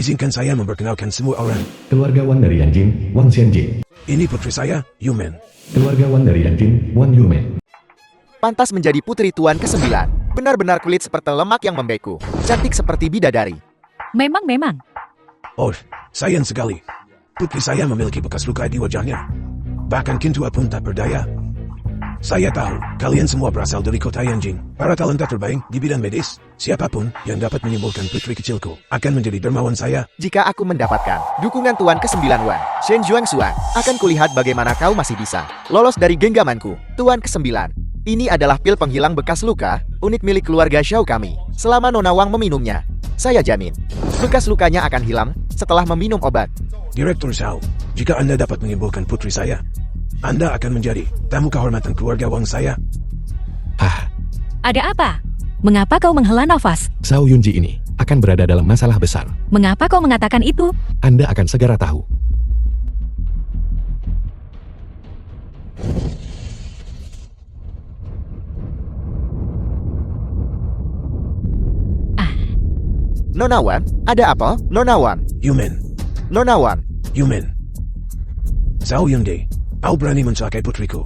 Izinkan saya memperkenalkan semua orang. Keluarga Wang dari Yanjing, Wang Xianjing. Ini putri saya, Yumen. Keluarga Wang dari Yanjing, Wang Yumen. Pantas menjadi putri tuan ke-9. Benar-benar kulit seperti lemak yang membeku. Cantik seperti bidadari. Memang. Oh, sayang sekali. Putri saya memiliki bekas luka di wajahnya. Bahkan Kintua pun tak berdaya. Saya tahu, kalian semua berasal dari kota Yanjing. Para talenta terbaik di bidang medis. Siapapun yang dapat menyembuhkan putri kecilku akan menjadi dermawan saya. Jika aku mendapatkan dukungan tuan ke-9 Wan, Shen Zhuangxuan, akan kulihat bagaimana kau masih bisa lolos dari genggamanku. Tuan ke-9. Ini adalah pil penghilang bekas luka, unik milik keluarga Xiao kami. Selama Nona Wang meminumnya, saya jamin, bekas lukanya akan hilang setelah meminum obat. Direktur Xiao, jika Anda dapat menyembuhkan putri saya, Anda akan menjadi tamu kehormatan keluarga Wang saya. Ada apa? Mengapa kau menghela nafas? Zhao Yunji ini akan berada dalam masalah besar. Mengapa kau mengatakan itu? Anda akan segera tahu. Nona Wan, ada apa? Nona Wan, Yumen, Nona Wan. Yumen. Zhao Yunde, kau berani mencelakai putriku.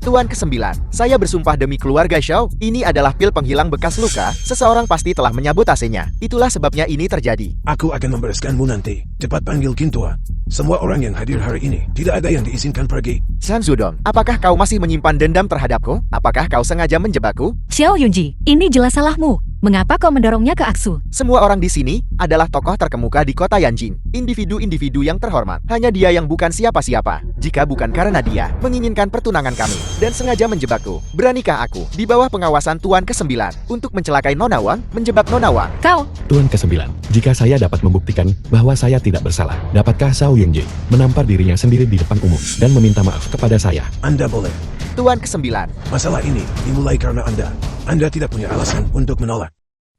Tuan ke-9, saya bersumpah demi keluarga Xiao, ini adalah pil penghilang bekas luka, seseorang pasti telah menyabotasinya. Itulah sebabnya ini terjadi. Aku akan membereskanmu nanti. Cepat panggil Kintua. Semua orang yang hadir hari ini, tidak ada yang diizinkan pergi. San Zudong, apakah kau masih menyimpan dendam terhadapku? Apakah kau sengaja menjebakku? Xiao Yunji, ini jelas salahmu. Mengapa kau mendorongnya ke Aksu? Semua orang di sini adalah tokoh terkemuka di kota Yanjing. Individu-individu yang terhormat. Hanya dia yang bukan siapa-siapa. Jika bukan karena dia menginginkan pertunangan kami dan sengaja menjebakku, beranikah aku di bawah pengawasan Tuan ke-9 untuk mencelakai Nona Wang, menjebak Nona Wang? Kau, Tuan ke-9, jika saya dapat membuktikan bahwa saya tidak bersalah, dapatkah Zhao Yunji menampar dirinya sendiri di depan umum dan meminta maaf kepada saya? Anda boleh. Tuan ke-9, Masalah ini dimulai karena Anda. Anda tidak punya alasan untuk menolak.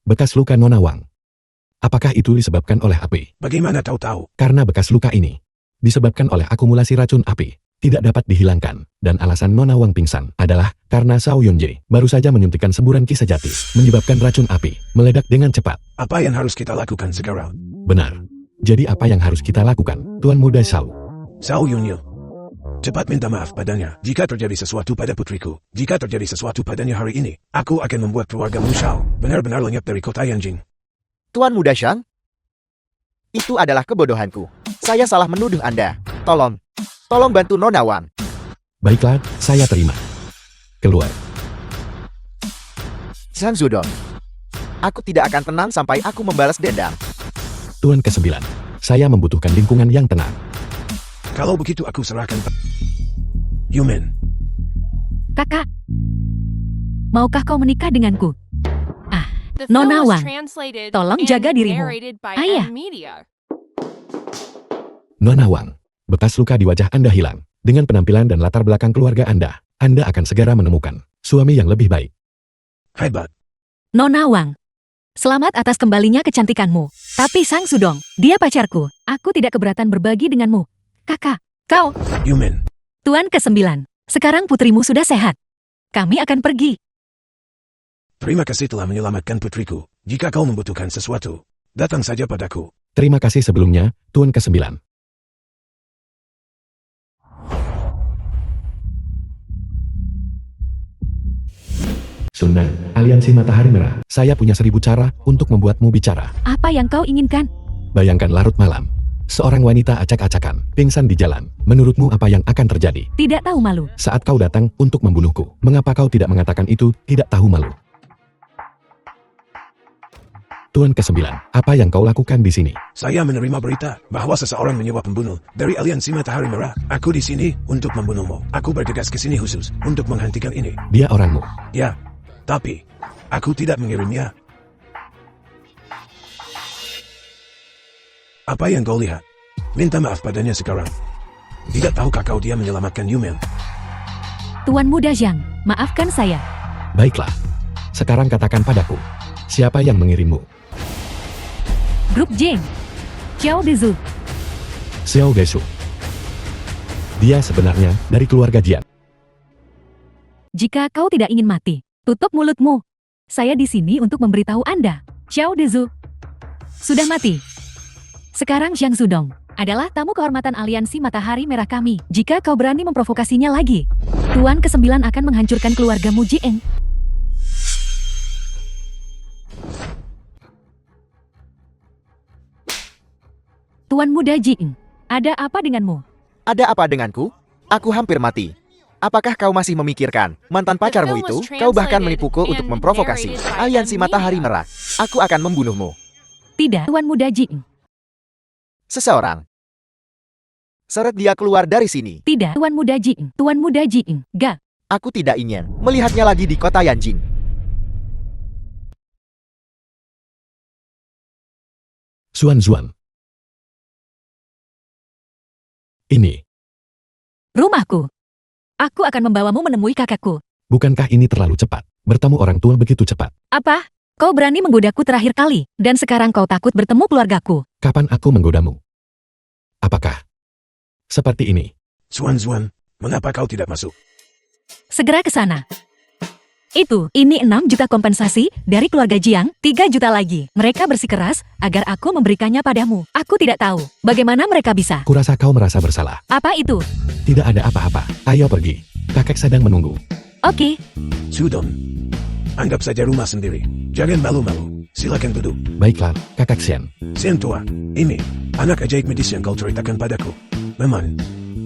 Bekas luka Nona Wang. Apakah itu disebabkan oleh api? Bagaimana kau tahu? Karena bekas luka ini disebabkan oleh akumulasi racun api, tidak dapat dihilangkan, dan alasan Nona Wang pingsan adalah karena Zhao Yunji baru saja menyuntikkan semburan kisah jati, menyebabkan racun api meledak dengan cepat. Apa yang harus kita lakukan sekarang? Benar. Jadi apa yang harus kita lakukan, Tuan Muda Zhao? Zhao Yunil, cepat minta maaf padanya jika terjadi sesuatu pada putriku. Jika terjadi sesuatu padanya hari ini, aku akan membuat keluarga Mushao benar-benar lenyap dari kota Yanjing. Tuan Muda Shang, itu adalah kebodohanku. Saya salah menuduh Anda. Tolong bantu Nona Wang. Baiklah, saya terima. Keluar. San Zudong, aku tidak akan tenang sampai aku membalas dendam. Tuan ke-9, saya membutuhkan lingkungan yang tenang. Kalau begitu aku serahkan Yumen. kakak. Maukah kau menikah denganku? Nona Wang, tolong jaga dirimu. Ayah. Nona Wang, bekas luka di wajah Anda hilang. Dengan penampilan dan latar belakang keluarga Anda akan segera menemukan suami yang lebih baik. Hebat. Nona Wang, selamat atas kembalinya kecantikanmu. Tapi Sang Sudong, dia pacarku. Aku tidak keberatan berbagi denganmu. Kakak, kau. Yumen. Tuan ke-9, sekarang putrimu sudah sehat. Kami akan pergi. Terima kasih telah menyelamatkan putriku. Jika kau membutuhkan sesuatu, datang saja padaku. Terima kasih sebelumnya, Tuan ke-9. Sunan, Aliansi Matahari Merah. Saya punya 1000 cara untuk membuatmu bicara. Apa yang kau inginkan? Bayangkan larut malam. Seorang wanita acak-acakan, pingsan di jalan. Menurutmu apa yang akan terjadi? Tidak tahu malu. Saat kau datang untuk membunuhku, mengapa kau tidak mengatakan itu, tidak tahu malu? Tuan ke-9, apa yang kau lakukan di sini? Saya menerima berita bahwa seseorang menyewa pembunuh dari Aliansi Matahari Merah. Aku di sini untuk membunuhmu. Aku bergegas ke sini khusus untuk menghentikan ini. Dia orangmu. Ya, tapi aku tidak mengirimnya. Apa yang kau lihat? Minta maaf padanya sekarang. Tidak tahukah kau dia menyelamatkan Yumen? Tuan Muda Zhang, maafkan saya. Baiklah. Sekarang katakan padaku, siapa yang mengirimmu? Grup Jing, Xiao Dezu. Xiao Gesu. Dia sebenarnya dari keluarga Jian. Jika kau tidak ingin mati, tutup mulutmu. Saya di sini untuk memberitahu Anda. Xiao Dezu sudah mati. Sekarang Zhang Zudong adalah tamu kehormatan aliansi Matahari Merah kami. Jika kau berani memprovokasinya lagi, Tuan ke-9 akan menghancurkan keluargamu Jieng. Tuan muda Jieng, ada apa denganmu? Ada apa denganku? Aku hampir mati. Apakah kau masih memikirkan mantan pacarmu itu? Kau bahkan menipuku untuk memprovokasi aliansi Matahari Merah. Aku akan membunuhmu. Tidak, Tuan muda Jieng. Seseorang. Seret dia keluar dari sini. Tidak, Tuan muda Jieng. Tuan muda Jieng, gak. Aku tidak ingin melihatnya lagi di kota Yanjing. Zuan. Ini, Rumahku. Aku akan membawamu menemui kakakku. bukankah ini terlalu cepat? Bertemu orang tua begitu cepat. Apa? Kau berani menggodaku terakhir kali, dan sekarang kau takut bertemu keluargaku. Kapan aku menggodamu? Apakah seperti ini? Zuan, mengapa kau tidak masuk? Segera ke sana. Ini 6 juta kompensasi dari keluarga Jiang, 3 juta lagi. Mereka bersikeras agar aku memberikannya padamu. Aku tidak tahu bagaimana mereka bisa. Kurasa kau merasa bersalah. Apa itu? Tidak ada apa-apa. Ayo pergi. Kakek sedang menunggu. Oke, Zudong, anggap saja rumah sendiri. Jangan malu-malu. Silakan duduk. Baiklah, Kakak Xian. Siang tua, ini anak ajaib medis yang kau ceritakan padaku. Memang,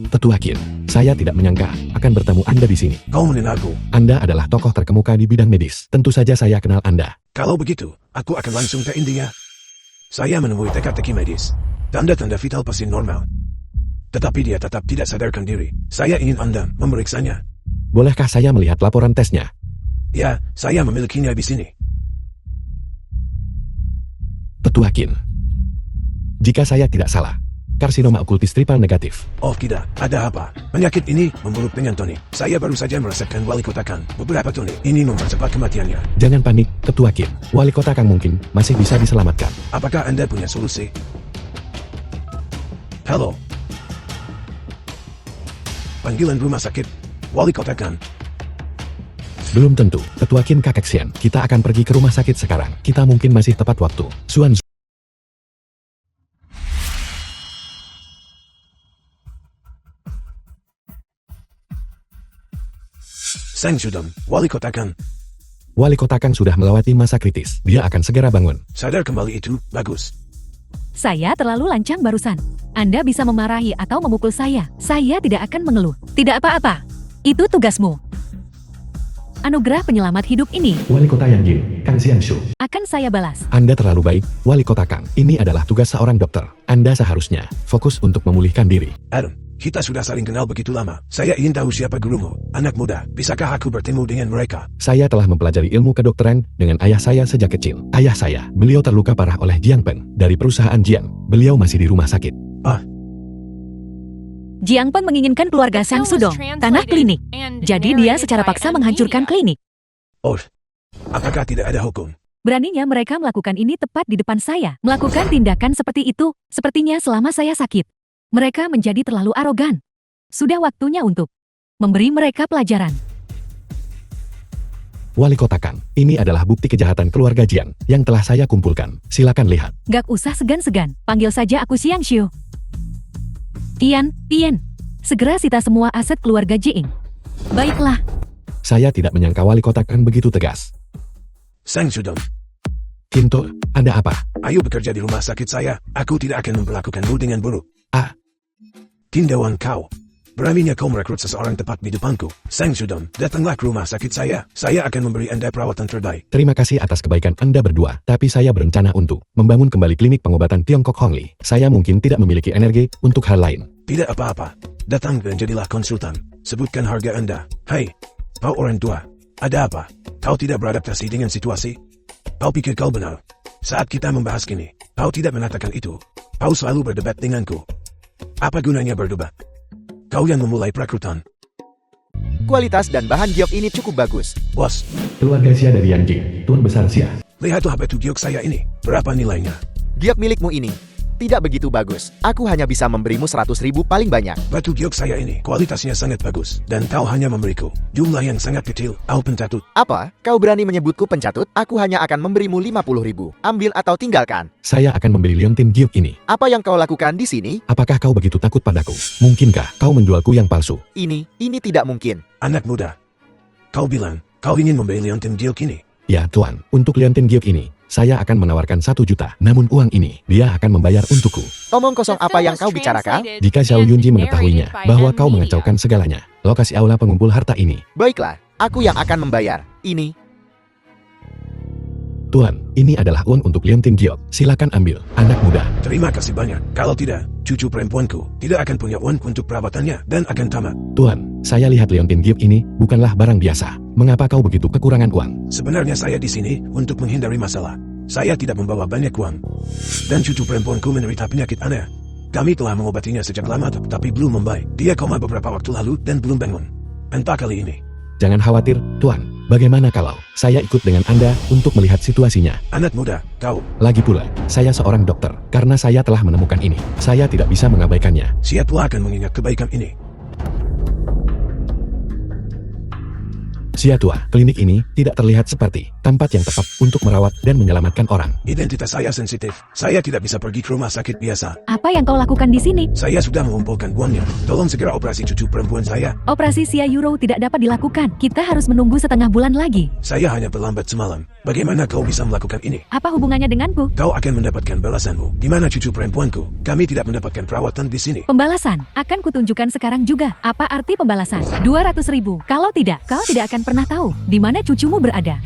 Tetua Qin, saya tidak menyangka akan bertemu Anda di sini. kau mengenalku. Anda adalah tokoh terkemuka di bidang medis. Tentu saja saya kenal Anda. Kalau begitu, aku akan langsung ke intinya. Saya menemui teka-teki medis. Tanda-tanda vital pasien normal. Tetapi dia tetap tidak sadarkan diri. Saya ingin Anda memeriksanya. Bolehkah saya melihat laporan tesnya? Ya, saya memilikinya di sini. Tetua Qin. Jika saya tidak salah, karsinoma okultis triple negatif. Oh tidak, ada apa? Penyakit ini memburuk dengan Tony. Saya baru saja merasakan wali kota Kang. Beberapa Tony ini mempercepat kematiannya. Jangan panik, Tetua Qin. Wali kota Kang mungkin masih bisa diselamatkan. Apakah Anda punya solusi? Halo. Panggilan rumah sakit. Wali kota Kang. Belum tentu, Tetua Qin Kakek Xian. Kita akan pergi ke rumah sakit sekarang. Kita mungkin masih tepat waktu. Zuan. Sang Zudong, wali kota Kang. Wali kota Kang sudah melewati masa kritis. Dia akan segera bangun. Sadar kembali itu, bagus. saya terlalu lancang barusan. Anda bisa memarahi atau memukul saya. Saya tidak akan mengeluh. Tidak apa-apa. Itu tugasmu. Anugerah penyelamat hidup ini Wali kota Yanjing, Kang Xiangshu. akan saya balas. Anda terlalu baik, Wali kota Kang. Ini adalah tugas seorang dokter. Anda seharusnya fokus untuk memulihkan diri. Adam, kita sudah saling kenal begitu lama. Saya ingin tahu siapa gurumu, anak muda. Bisakah aku bertemu dengan mereka? Saya telah mempelajari ilmu kedokteran dengan ayah saya sejak kecil. Ayah saya, beliau terluka parah oleh Jiang Peng dari perusahaan Jiang. Beliau masih di rumah sakit. Jiang Peng menginginkan keluarga Sang Sudong, tanah klinik. Jadi dia secara paksa menghancurkan klinik. Oh, apakah tidak ada hukum? Beraninya mereka melakukan ini tepat di depan saya. Melakukan tindakan seperti itu, sepertinya selama saya sakit. Mereka menjadi terlalu arogan. Sudah waktunya untuk memberi mereka pelajaran. Wali kota Kang, ini adalah bukti kejahatan keluarga Jiang yang telah saya kumpulkan. Silakan lihat. Gak usah segan-segan, panggil saja aku Xiang Xiu. Tian, segera sita semua aset keluarga Jieng. Baiklah, Saya tidak menyangka wali kota Kang begitu tegas. Sang Sudong, Kinto, ada apa? ayo bekerja di rumah sakit saya. Aku tidak akan memperlakukanmu dengan buruk. Ah, Tindawan kau. Beraninya kau merekrut seseorang tepat di depanku. Sang Sudong, datanglah ke rumah sakit saya. Saya akan memberi Anda perawatan terbaik. terima kasih atas kebaikan Anda berdua, tapi saya berencana untuk membangun kembali klinik pengobatan Tiongkok Hongli. Saya mungkin tidak memiliki energi untuk hal lain. Tidak apa-apa. Datang dan jadilah konsultan. Sebutkan harga Anda. Hai, kau orang tua. Ada apa? Kau tidak beradaptasi dengan situasi? Kau pikir kau benar? Saat kita membahas kini, kau tidak mengatakan itu. Kau selalu berdebat denganku. Apa gunanya berdebat? Kau yang memulai perekrutan. Kualitas dan bahan giok ini cukup bagus. Bos, Keluarga Xia dari Yanjing, Tuan Besar Xia. lihatlah batu giok saya ini. Berapa nilainya? Giok milikmu ini tidak begitu bagus. Aku hanya bisa memberimu 100.000 paling banyak. Batu giok saya ini kualitasnya sangat bagus. Dan kau hanya memberiku jumlah yang sangat kecil. Kau pencatut. Apa? Kau berani menyebutku pencatut? Aku hanya akan memberimu 50.000. Ambil atau tinggalkan. Saya akan membeli liontin giok ini. Apa yang kau lakukan di sini? Apakah kau begitu takut padaku? Mungkinkah kau menjualku yang palsu? Ini tidak mungkin. Anak muda. Kau bilang kau ingin membeli liontin giok ini. Ya Tuan, untuk liontin giok ini, saya akan menawarkan 1 juta. Namun uang ini, dia akan membayar untukku. Omong kosong apa yang kau bicarakan? Jika Xiao Yunji mengetahuinya bahwa kau mengacaukan segalanya, lokasi aula pengumpul harta ini. Baiklah, aku yang akan membayar. Ini. Tuan, ini adalah uang untuk liontin giok. Silakan ambil, anak muda. Terima kasih banyak. Kalau tidak, cucu perempuanku tidak akan punya uang untuk perawatannya dan akan tamat. Tuan, saya lihat liontin giok ini bukanlah barang biasa. Mengapa kau begitu kekurangan uang? Sebenarnya saya di sini untuk menghindari masalah. Saya tidak membawa banyak uang. Dan cucu perempuanku menderita penyakit aneh. Kami telah mengobatinya sejak lama tapi belum membaik. Dia koma beberapa waktu lalu dan belum bangun. Entah kali ini. Jangan khawatir, Tuan. Bagaimana kalau saya ikut dengan Anda untuk melihat situasinya? Anak muda, kau. Lagi pula, saya seorang dokter. Karena saya telah menemukan ini, saya tidak bisa mengabaikannya. Siaplah akan mengingat kebaikan ini. Siatua, klinik ini tidak terlihat seperti tempat yang tepat untuk merawat dan menyelamatkan orang. Identitas saya sensitif. Saya tidak bisa pergi ke rumah sakit biasa. Apa yang kau lakukan di sini? Saya sudah mengumpulkan uangnya. Tolong segera operasi cucu perempuan saya. Operasi Sia Euro tidak dapat dilakukan. Kita harus menunggu setengah bulan lagi. Saya hanya terlambat semalam. Bagaimana kau bisa melakukan ini? Apa hubungannya denganku? Kau akan mendapatkan balasanmu. Di mana cucu perempuanku? Kami tidak mendapatkan perawatan di sini. Pembalasan akan kutunjukkan sekarang juga. Apa arti pembalasan? 200.000. Kalau tidak, kau tidak akan pernah tahu di mana cucumu berada.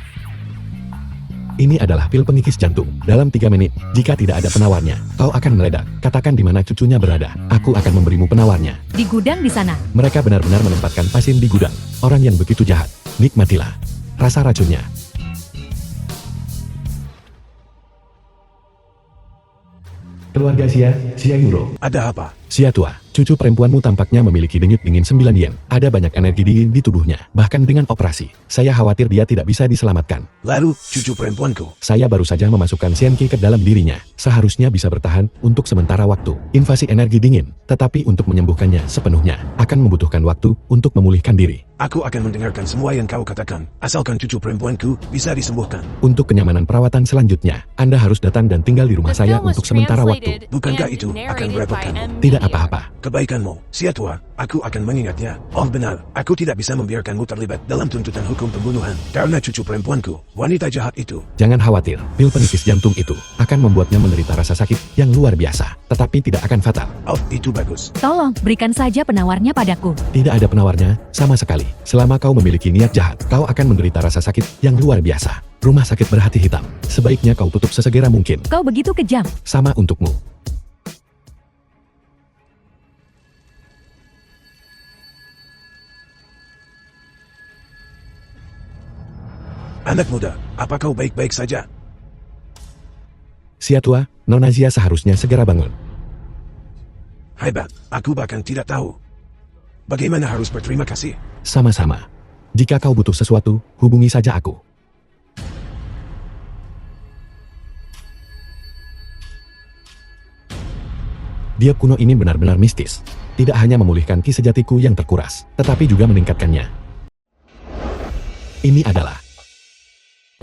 Ini adalah pil pengikis jantung. Dalam 3 menit, jika tidak ada penawarnya, kau akan meledak. Katakan di mana cucunya berada. Aku akan memberimu penawarnya. Di gudang di sana. Mereka benar-benar menempatkan pasien di gudang. Orang yang begitu jahat. Nikmatilah rasa racunnya. Keluarga Sia Euro. Ada apa? Sia tua, cucu perempuanmu tampaknya memiliki denyut dingin 9 yen. Ada banyak energi dingin di tubuhnya. Bahkan dengan operasi, saya khawatir dia tidak bisa diselamatkan. Lalu, cucu perempuanku. Saya baru saja memasukkan Shenki ke dalam dirinya. Seharusnya bisa bertahan untuk sementara waktu. Invasi energi dingin, tetapi untuk menyembuhkannya sepenuhnya, akan membutuhkan waktu untuk memulihkan diri. Aku akan mendengarkan semua yang kau katakan. Asalkan cucu perempuanku bisa disembuhkan. Untuk kenyamanan perawatan selanjutnya, Anda harus datang dan tinggal di rumah saya untuk sementara waktu. Bukankah itu akan merepotkanmu? Tidak apa-apa. Kebaikanmu, Siatua, aku akan mengingatnya. Oh benar, aku tidak bisa membiarkanmu terlibat dalam tuntutan hukum pembunuhan. Karena cucu perempuanku, wanita jahat itu. Jangan khawatir, pil penipis jantung itu akan membuatnya menderita rasa sakit yang luar biasa, tetapi tidak akan fatal. Oh, itu bagus. Tolong, berikan saja penawarnya padaku. Tidak ada penawarnya, sama sekali. Selama kau memiliki niat jahat, kau akan menderita rasa sakit yang luar biasa. Rumah sakit berhati hitam. Sebaiknya kau tutup sesegera mungkin. Kau begitu kejam. Sama untukmu. Anak muda, apa kau baik-baik saja? Siatua, Nona Zia seharusnya segera bangun. Hebat, aku bahkan tidak tahu. Bagaimana harus berterima kasih? Sama-sama. Jika kau butuh sesuatu, hubungi saja aku. Diop kuno ini benar-benar mistis. Tidak hanya memulihkan ki sejatiku yang terkuras, tetapi juga meningkatkannya. Ini adalah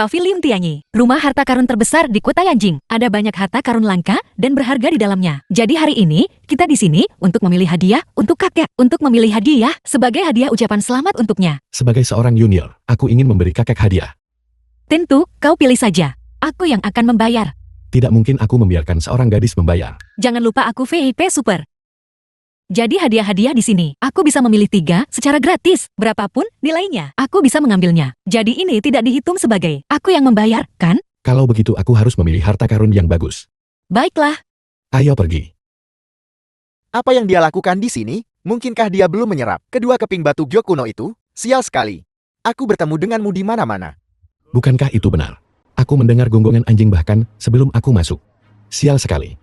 Pavilion Tianyi, rumah harta karun terbesar di kota Yanjing. Ada banyak harta karun langka dan berharga di dalamnya. Jadi hari ini, kita di sini untuk memilih hadiah untuk kakek. Untuk memilih hadiah sebagai hadiah ucapan selamat untuknya. sebagai seorang junior, aku ingin memberi kakek hadiah. Tentu, kau pilih saja. Aku yang akan membayar. Tidak mungkin aku membiarkan seorang gadis membayar. Jangan lupa aku VIP Super. Jadi hadiah-hadiah di sini, aku bisa memilih 3 secara gratis. Berapapun nilainya, aku bisa mengambilnya. Jadi ini tidak dihitung sebagai aku yang membayar, kan? Kalau begitu aku harus memilih harta karun yang bagus. Baiklah. Ayo pergi. Apa yang dia lakukan di sini? Mungkinkah dia belum menyerap kedua keping batu giok kuno itu? Sial sekali. Aku bertemu denganmu di mana-mana. Bukankah itu benar? Aku mendengar gonggongan anjing bahkan sebelum aku masuk. Sial sekali.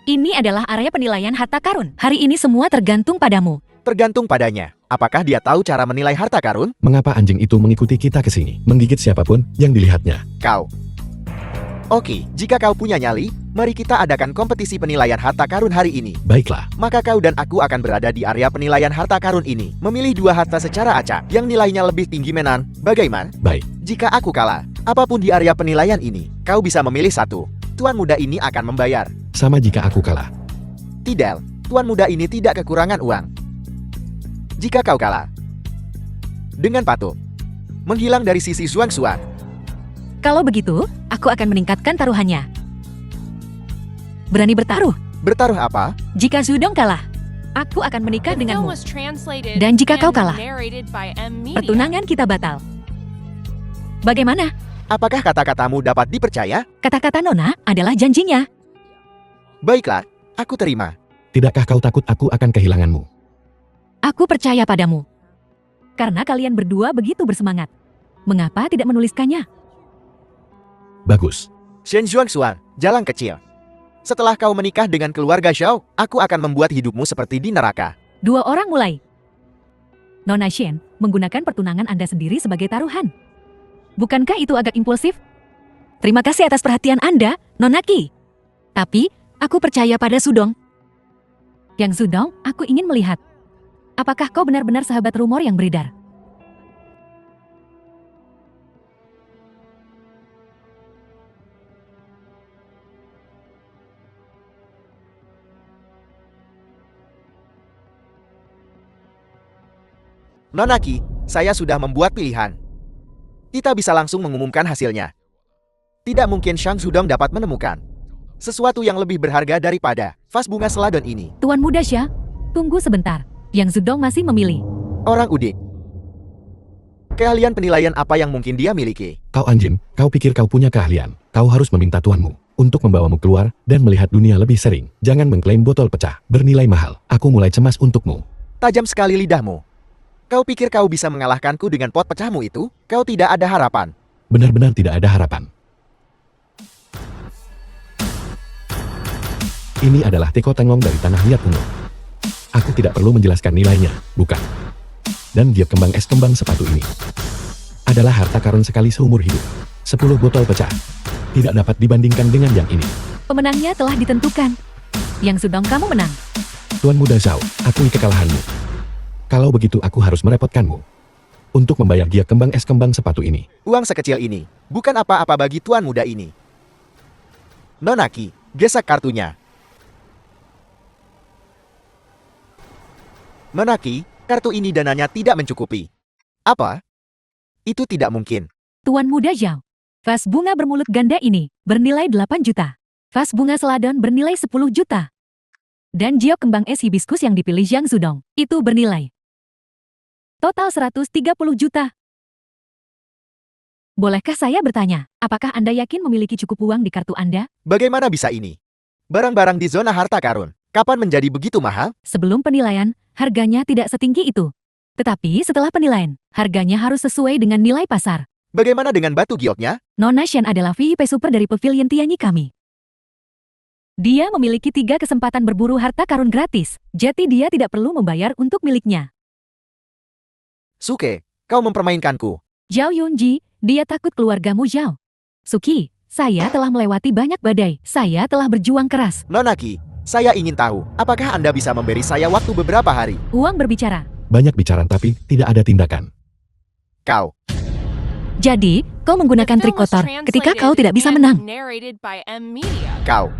Ini adalah area penilaian harta karun. Hari ini semua tergantung padamu. Tergantung padanya. Apakah dia tahu cara menilai harta karun? Mengapa anjing itu mengikuti kita ke sini? Menggigit siapapun yang dilihatnya. Kau. Oke, jika kau punya nyali, mari kita adakan kompetisi penilaian harta karun hari ini. Baiklah, Maka kau dan aku akan berada di area penilaian harta karun ini. Memilih dua harta secara acak, yang nilainya lebih tinggi menan. Bagaimana? baik. Jika aku kalah, apapun di area penilaian ini, kau bisa memilih satu. Tuan muda ini akan membayar. Sama jika aku kalah. Tidak, tuan muda ini tidak kekurangan uang. Jika kau kalah, dengan patuh, menghilang dari sisi Suang. Kalau begitu, aku akan meningkatkan taruhannya. Berani bertaruh? Bertaruh apa? Jika Zudong kalah, aku akan menikah The film denganmu. was translated Dan jika kau and kalah, narrated by M Media. Pertunangan kita batal. Bagaimana? Apakah kata-katamu dapat dipercaya? Kata-kata Nona adalah janjinya. Baiklah, aku terima. Tidakkah kau takut aku akan kehilanganmu? Aku percaya padamu. Karena kalian berdua begitu bersemangat. Mengapa tidak menuliskannya? Bagus. Shen Xuan, jalan kecil. Setelah kau menikah dengan keluarga Xiao, aku akan membuat hidupmu seperti di neraka. 2 orang mulai. Nona Shen menggunakan pertunangan Anda sendiri sebagai taruhan. Bukankah itu agak impulsif? Terima kasih atas perhatian Anda, Nona Qi. Tapi, aku percaya pada Sudong. Yang Sudong, aku ingin melihat. Apakah kau benar-benar sahabat rumor yang beredar? Nona Qi, saya sudah membuat pilihan. Kita bisa langsung mengumumkan hasilnya. Tidak mungkin Shang Zudong dapat menemukan sesuatu yang lebih berharga daripada vas bunga seladon ini. Tuan Muda Xia, tunggu sebentar. Yang Zudong masih memilih. Orang udik. Keahlian penilaian apa yang mungkin dia miliki? Kau anjing, kau pikir kau punya keahlian. Kau harus meminta tuanmu untuk membawamu keluar dan melihat dunia lebih sering. Jangan mengklaim botol pecah, bernilai mahal. Aku mulai cemas untukmu. Tajam sekali lidahmu. Kau pikir kau bisa mengalahkanku dengan pot pecahmu itu? Kau tidak ada harapan. Benar-benar tidak ada harapan. Ini adalah teko tenglong dari tanah liat kuno. Aku tidak perlu menjelaskan nilainya, bukan? Dan dia kembang es kembang sepatu ini adalah harta karun sekali seumur hidup. 10 botol pecah. Tidak dapat dibandingkan dengan yang ini. Pemenangnya telah ditentukan. Yang Sudong, kamu menang. Tuan Muda Zhao, akui kekalahanmu. Kalau begitu aku harus merepotkanmu untuk membayar dia kembang es kembang sepatu ini. Uang sekecil ini bukan apa-apa bagi tuan muda ini. Nona Qi, gesak kartunya. Nona Qi, kartu ini dananya tidak mencukupi. Apa? Itu tidak mungkin. Tuan Muda Zhao, vas bunga bermulut ganda ini bernilai 8 juta. Vas bunga seladon bernilai 10 juta. Dan jiok kembang es hibiskus yang dipilih Zhang Zudong itu bernilai total 130 juta. Bolehkah saya bertanya, apakah Anda yakin memiliki cukup uang di kartu Anda? Bagaimana bisa ini? Barang-barang di zona harta karun, kapan menjadi begitu mahal? Sebelum penilaian, harganya tidak setinggi itu. Tetapi setelah penilaian, harganya harus sesuai dengan nilai pasar. Bagaimana dengan batu gioknya? Nona Shen adalah VIP super dari Pavilion Tianyi kami. Dia memiliki 3 kesempatan berburu harta karun gratis, jadi dia tidak perlu membayar untuk miliknya. Suke, kau mempermainkanku. Zhao Yunji, dia takut keluargamu Zhao. Suki, saya telah melewati banyak badai, saya telah berjuang keras. Nona Qi, saya ingin tahu, apakah Anda bisa memberi saya waktu beberapa hari? Uang berbicara. Banyak bicara tapi tidak ada tindakan. Kau, Jadi, kau The menggunakan film trik was kotor ketika translated kau tidak bisa and menang. narrated by M Media. kau.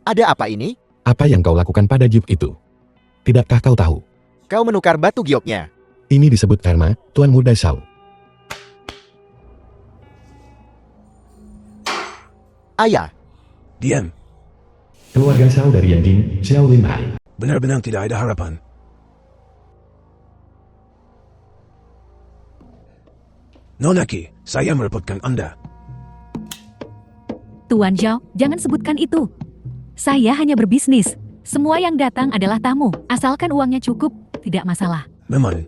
Ada apa ini? Apa yang kau lakukan pada jeep itu? Tidakkah kau tahu? Kau menukar batu gioknya. Ini disebut karma, Tuan Muda Zhao. Ayah, Diam. Keluarga Zhao dari Yanjing, Xiao Linhai. Benar-benar tidak ada harapan. Nona Qi, saya merepotkan Anda. Tuan Zhao, jangan sebutkan itu. Saya hanya berbisnis. Semua yang datang adalah tamu. Asalkan uangnya cukup, tidak masalah. Memang.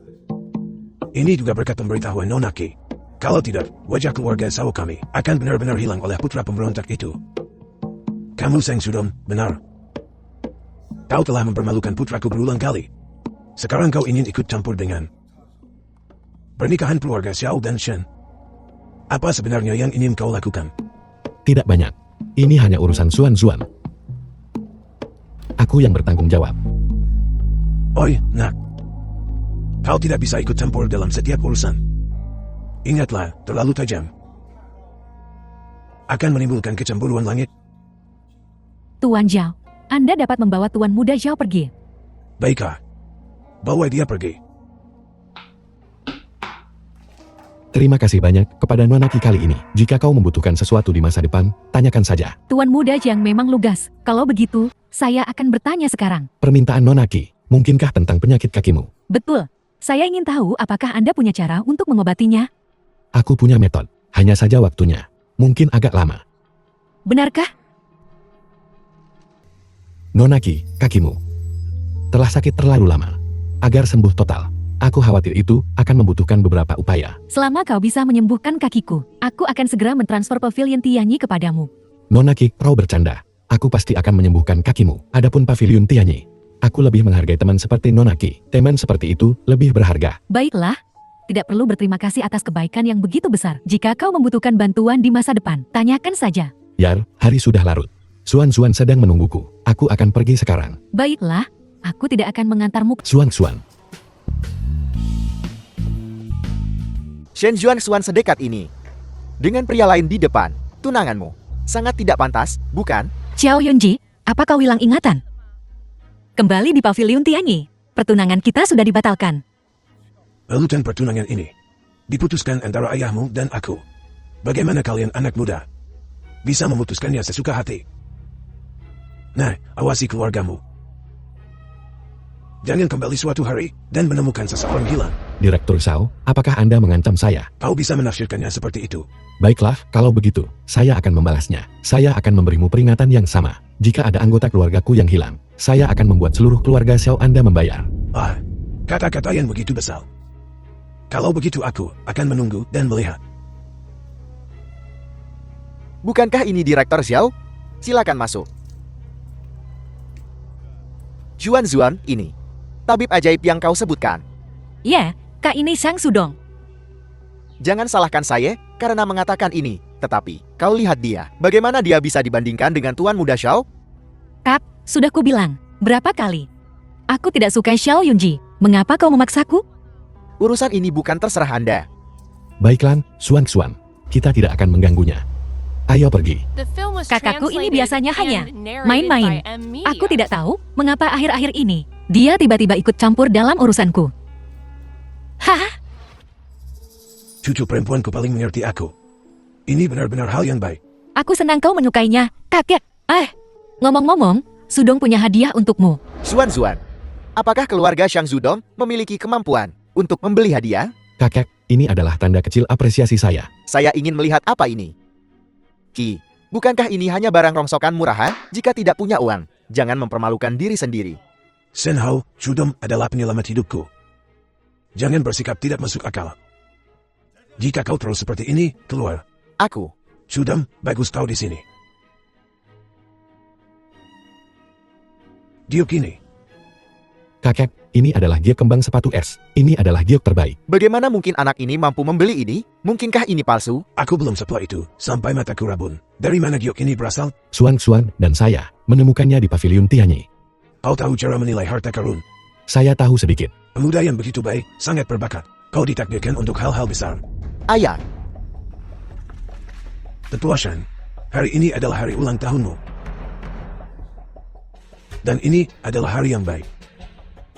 Ini juga berkat pemberitahuan Nona Qi. Kalau tidak, wajah keluarga Zhao kami akan benar-benar hilang oleh putra pemberontak itu. Kamu Shang Zudong, benar. Kau telah mempermalukan putraku berulang kali. Sekarang kau ingin ikut campur dengan pernikahan keluarga Xiao dan Shen. Apa sebenarnya yang ingin kau lakukan? Tidak banyak. Ini hanya urusan Xuan Xuan. Aku yang bertanggung jawab. Oi, nak. Kau tidak bisa ikut campur dalam setiap urusan. Ingatlah, terlalu tajam akan menimbulkan kecemburuan langit. Tuan Zhao, Anda dapat membawa Tuan Muda Zhao pergi. Baiklah. Bawa dia pergi. Terima kasih banyak kepada Nona Ki kali ini. Jika kau membutuhkan sesuatu di masa depan, tanyakan saja. Tuan Muda Jiang memang lugas. Kalau begitu, saya akan bertanya sekarang. Permintaan Nona Ki, mungkinkah tentang penyakit kakimu? Betul. Saya ingin tahu apakah Anda punya cara untuk mengobatinya. Aku punya metode. Hanya saja waktunya. Mungkin agak lama. Benarkah? Nona Ki, kakimu telah sakit terlalu lama. Agar sembuh total, aku khawatir itu akan membutuhkan beberapa upaya. Selama kau bisa menyembuhkan kakiku, aku akan segera mentransfer pavilion Tianyi kepadamu. Nona Ki, kau bercanda. Aku pasti akan menyembuhkan kakimu. Adapun pavilion Tianyi, aku lebih menghargai teman seperti Nona Ki. Teman seperti itu lebih berharga. Baiklah. Tidak perlu berterima kasih atas kebaikan yang begitu besar. Jika kau membutuhkan bantuan di masa depan, tanyakan saja. Yar, hari sudah larut. Xuan Xuan sedang menungguku. Aku akan pergi sekarang. Baiklah, aku tidak akan mengantarmu. Xuan Xuan. Shen Xuan sedekat ini. Dengan pria lain di depan, tunanganmu. Sangat tidak pantas, bukan? Xiao Yunji, apa kau hilang ingatan? Kembali di pavilion Tianyi. Pertunangan kita sudah dibatalkan. Urutan pertunangan ini diputuskan antara ayahmu dan aku. Bagaimana kalian anak muda bisa memutuskannya sesuka hati? Nah, awasi keluargamu. Jangan kembali suatu hari dan menemukan seseorang hilang. Direktur Shao, apakah Anda mengancam saya? Kau bisa menafsirkannya seperti itu. Baiklah, kalau begitu, saya akan membalasnya. Saya akan memberimu peringatan yang sama. Jika ada anggota keluargaku yang hilang, saya akan membuat seluruh keluarga Xiao Anda membayar. Ah, kata-kata yang begitu besar. Kalau begitu aku akan menunggu dan melihat. Bukankah ini Direktur Xiao? Silakan masuk. Xuan ini. Tabib ajaib yang kau sebutkan. Ya, Kak ini Sang Sudong. Jangan salahkan saya karena mengatakan ini. Tetapi, kau lihat dia. Bagaimana dia bisa dibandingkan dengan Tuan Muda Xiao? Kak, sudah kubilang. Berapa kali? Aku tidak suka Xiao Yunji. Mengapa kau memaksaku? Urusan ini bukan terserah Anda. Baiklah, Xuan Xuan. Kita tidak akan mengganggunya. Ayo pergi. The film was Kakakku ini translated biasanya hanya and narrated main-main. by M Media. Aku tidak tahu mengapa akhir-akhir ini dia tiba-tiba ikut campur dalam urusanku. Haha, Cucu perempuanku paling mengerti aku. Ini benar-benar hal yang baik. aku senang kau menyukainya, kakek. Ngomong-ngomong, Sudong punya hadiah untukmu. Xuan, apakah keluarga Shang Zudong memiliki kemampuan untuk membeli hadiah? Kakek, ini adalah tanda kecil apresiasi saya. Saya ingin melihat apa ini. Ki, bukankah ini hanya barang rongsokan murahan? Jika tidak punya uang, jangan mempermalukan diri sendiri. Shen Hao, Shudong adalah penyelamat hidupku. Jangan bersikap tidak masuk akal. Jika kau terus seperti ini, keluar. Aku, Shudong, bagus kau di sini. Giok ini. Kakek, ini adalah giok kembang sepatu es. Ini adalah giok terbaik. bagaimana mungkin anak ini mampu membeli ini? Mungkinkah ini palsu? Aku belum setelah itu, sampai mataku rabun. Dari mana giok ini berasal? Xuan Xuan dan saya menemukannya di pavilion Tianyi. Kau tahu cara menilai harta karun? Saya tahu sedikit. Pemuda yang begitu baik, sangat berbakat. Kau ditakdirkan untuk hal-hal besar. Ayah, Tetua Shen, hari ini adalah hari ulang tahunmu. Dan ini adalah hari yang baik.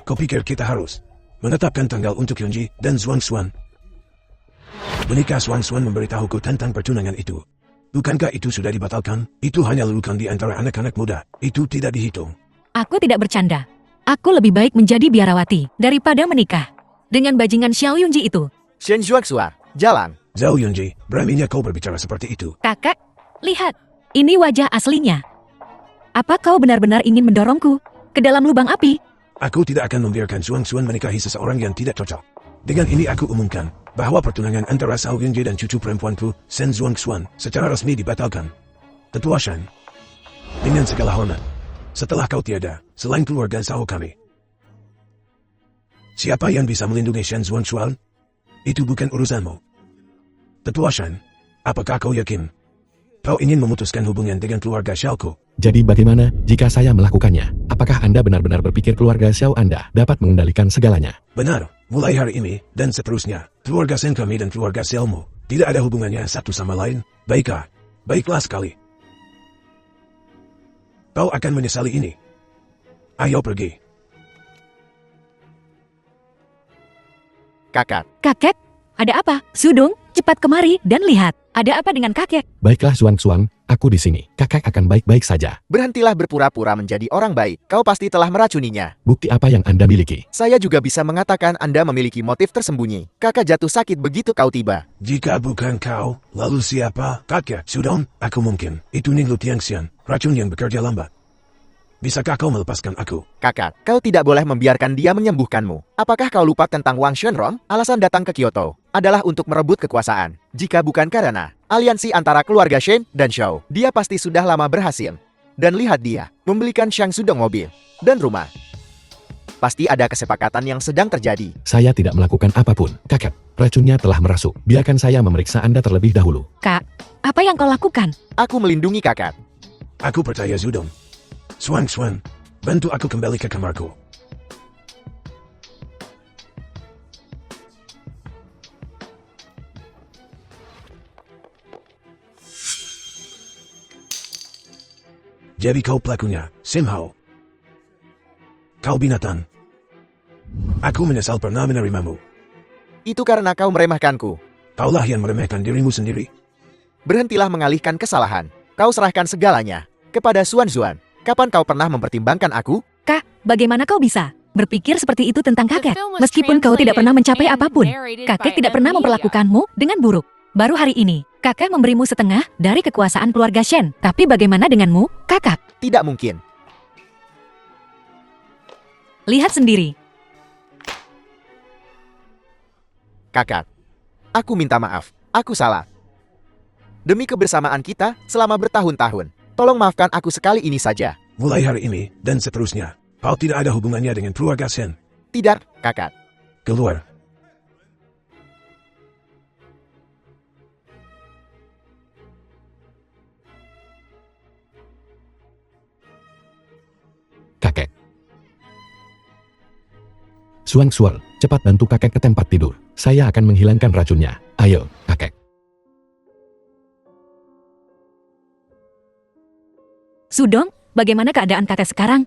Kau pikir kita harus menetapkan tanggal untuk Yunji dan Xuan Xuan? Menikah Xuan Xuan memberitahuku tentang pertunangan itu. Bukankah itu sudah dibatalkan? Itu hanya lelukan di antara anak-anak muda. Itu tidak dihitung. Aku tidak bercanda. Aku lebih baik menjadi biarawati daripada menikah dengan bajingan Xiao Yunji itu. Shen Xuan, jalan. Zhao Yunji, beraninya kau berbicara seperti itu. Kakak, lihat. Ini wajah aslinya. Apa kau benar-benar ingin mendorongku ke dalam lubang api? Aku tidak akan membiarkan Xuan Xuan menikahi seseorang yang tidak cocok. Dengan ini aku umumkan bahwa pertunangan antara Zhao Yunji dan cucu perempuanku, Shen Xuan, secara resmi dibatalkan. Tetua Shen, dengan segala hormat, setelah kau tiada, selain keluarga Zhao kami, siapa yang bisa melindungi Shen Xuan? Itu bukan urusanmu. Tetua Shen, Apakah kau yakin? Kau ingin memutuskan hubungan dengan keluarga Xiaoku? Jadi bagaimana jika saya melakukannya? Apakah Anda benar-benar berpikir keluarga Xiao Anda dapat mengendalikan segalanya? Benar, mulai hari ini dan seterusnya, keluarga Shen kami dan keluarga Xiaomu tidak ada hubungannya satu sama lain. Baiklah, baiklah sekali. Kau akan menyesali ini. Ayo pergi. Kakak, Kakek, ada apa? Sudong, cepat kemari dan lihat. Ada apa dengan kakek? Baiklah Xuan, aku di sini. Kakek akan baik-baik saja. berhentilah berpura-pura menjadi orang baik. Kau pasti telah meracuninya. Bukti apa yang Anda miliki? Saya juga bisa mengatakan Anda memiliki motif tersembunyi. Kakak jatuh sakit begitu kau tiba. Jika bukan kau, lalu siapa? Kakek, Sudong, aku mungkin. Itu Ninglu Tiangxian, racun yang bekerja lambat. Bisakah kau melepaskan aku? Kakak, kau tidak boleh membiarkan dia menyembuhkanmu. Apakah kau lupa tentang Wang Shenron? Alasan datang ke Kyoto adalah untuk merebut kekuasaan. Jika bukan karena aliansi antara keluarga Shen dan Shao, dia pasti sudah lama berhasil. Dan lihat dia, membelikan Shang Sudong mobil dan rumah. Pasti ada kesepakatan yang sedang terjadi. Saya tidak melakukan apapun. Kakek, racunnya telah merasuk. Biarkan saya memeriksa Anda terlebih dahulu. Kak, apa yang kau lakukan? Aku melindungi kakak. Aku percaya Sudong. Swan, bantu aku kembali ke kamarku. Jadi kau pelakunya, Simhao. Kau binatang. Aku menyesal pernah menerimamu. Itu karena kau meremehkanku. Kaulah yang meremehkan dirimu sendiri. Berhentilah mengalihkan kesalahan. Kau serahkan segalanya kepada Xuan Xuan. Kapan kau pernah mempertimbangkan aku? Kak, bagaimana kau bisa berpikir seperti itu tentang kakek? film was Meskipun kau tidak pernah mencapai translated and apapun, narrated kakek by tidak pernah M Media. memperlakukanmu dengan buruk. Baru hari ini, kakek memberimu setengah dari kekuasaan keluarga Shen. Tapi bagaimana denganmu, kakak? Tidak mungkin. Lihat sendiri. Kakak, aku minta maaf. Aku salah. Demi kebersamaan kita selama bertahun-tahun, tolong maafkan aku sekali ini saja. Mulai hari ini dan seterusnya, kau tidak ada hubungannya dengan keluarga Shen. Tidak, kakak. Keluar. Kakek. Xuan, cepat bantu kakek ke tempat tidur. Saya akan menghilangkan racunnya. Ayo, kakek. Sudong, bagaimana keadaan kakek sekarang?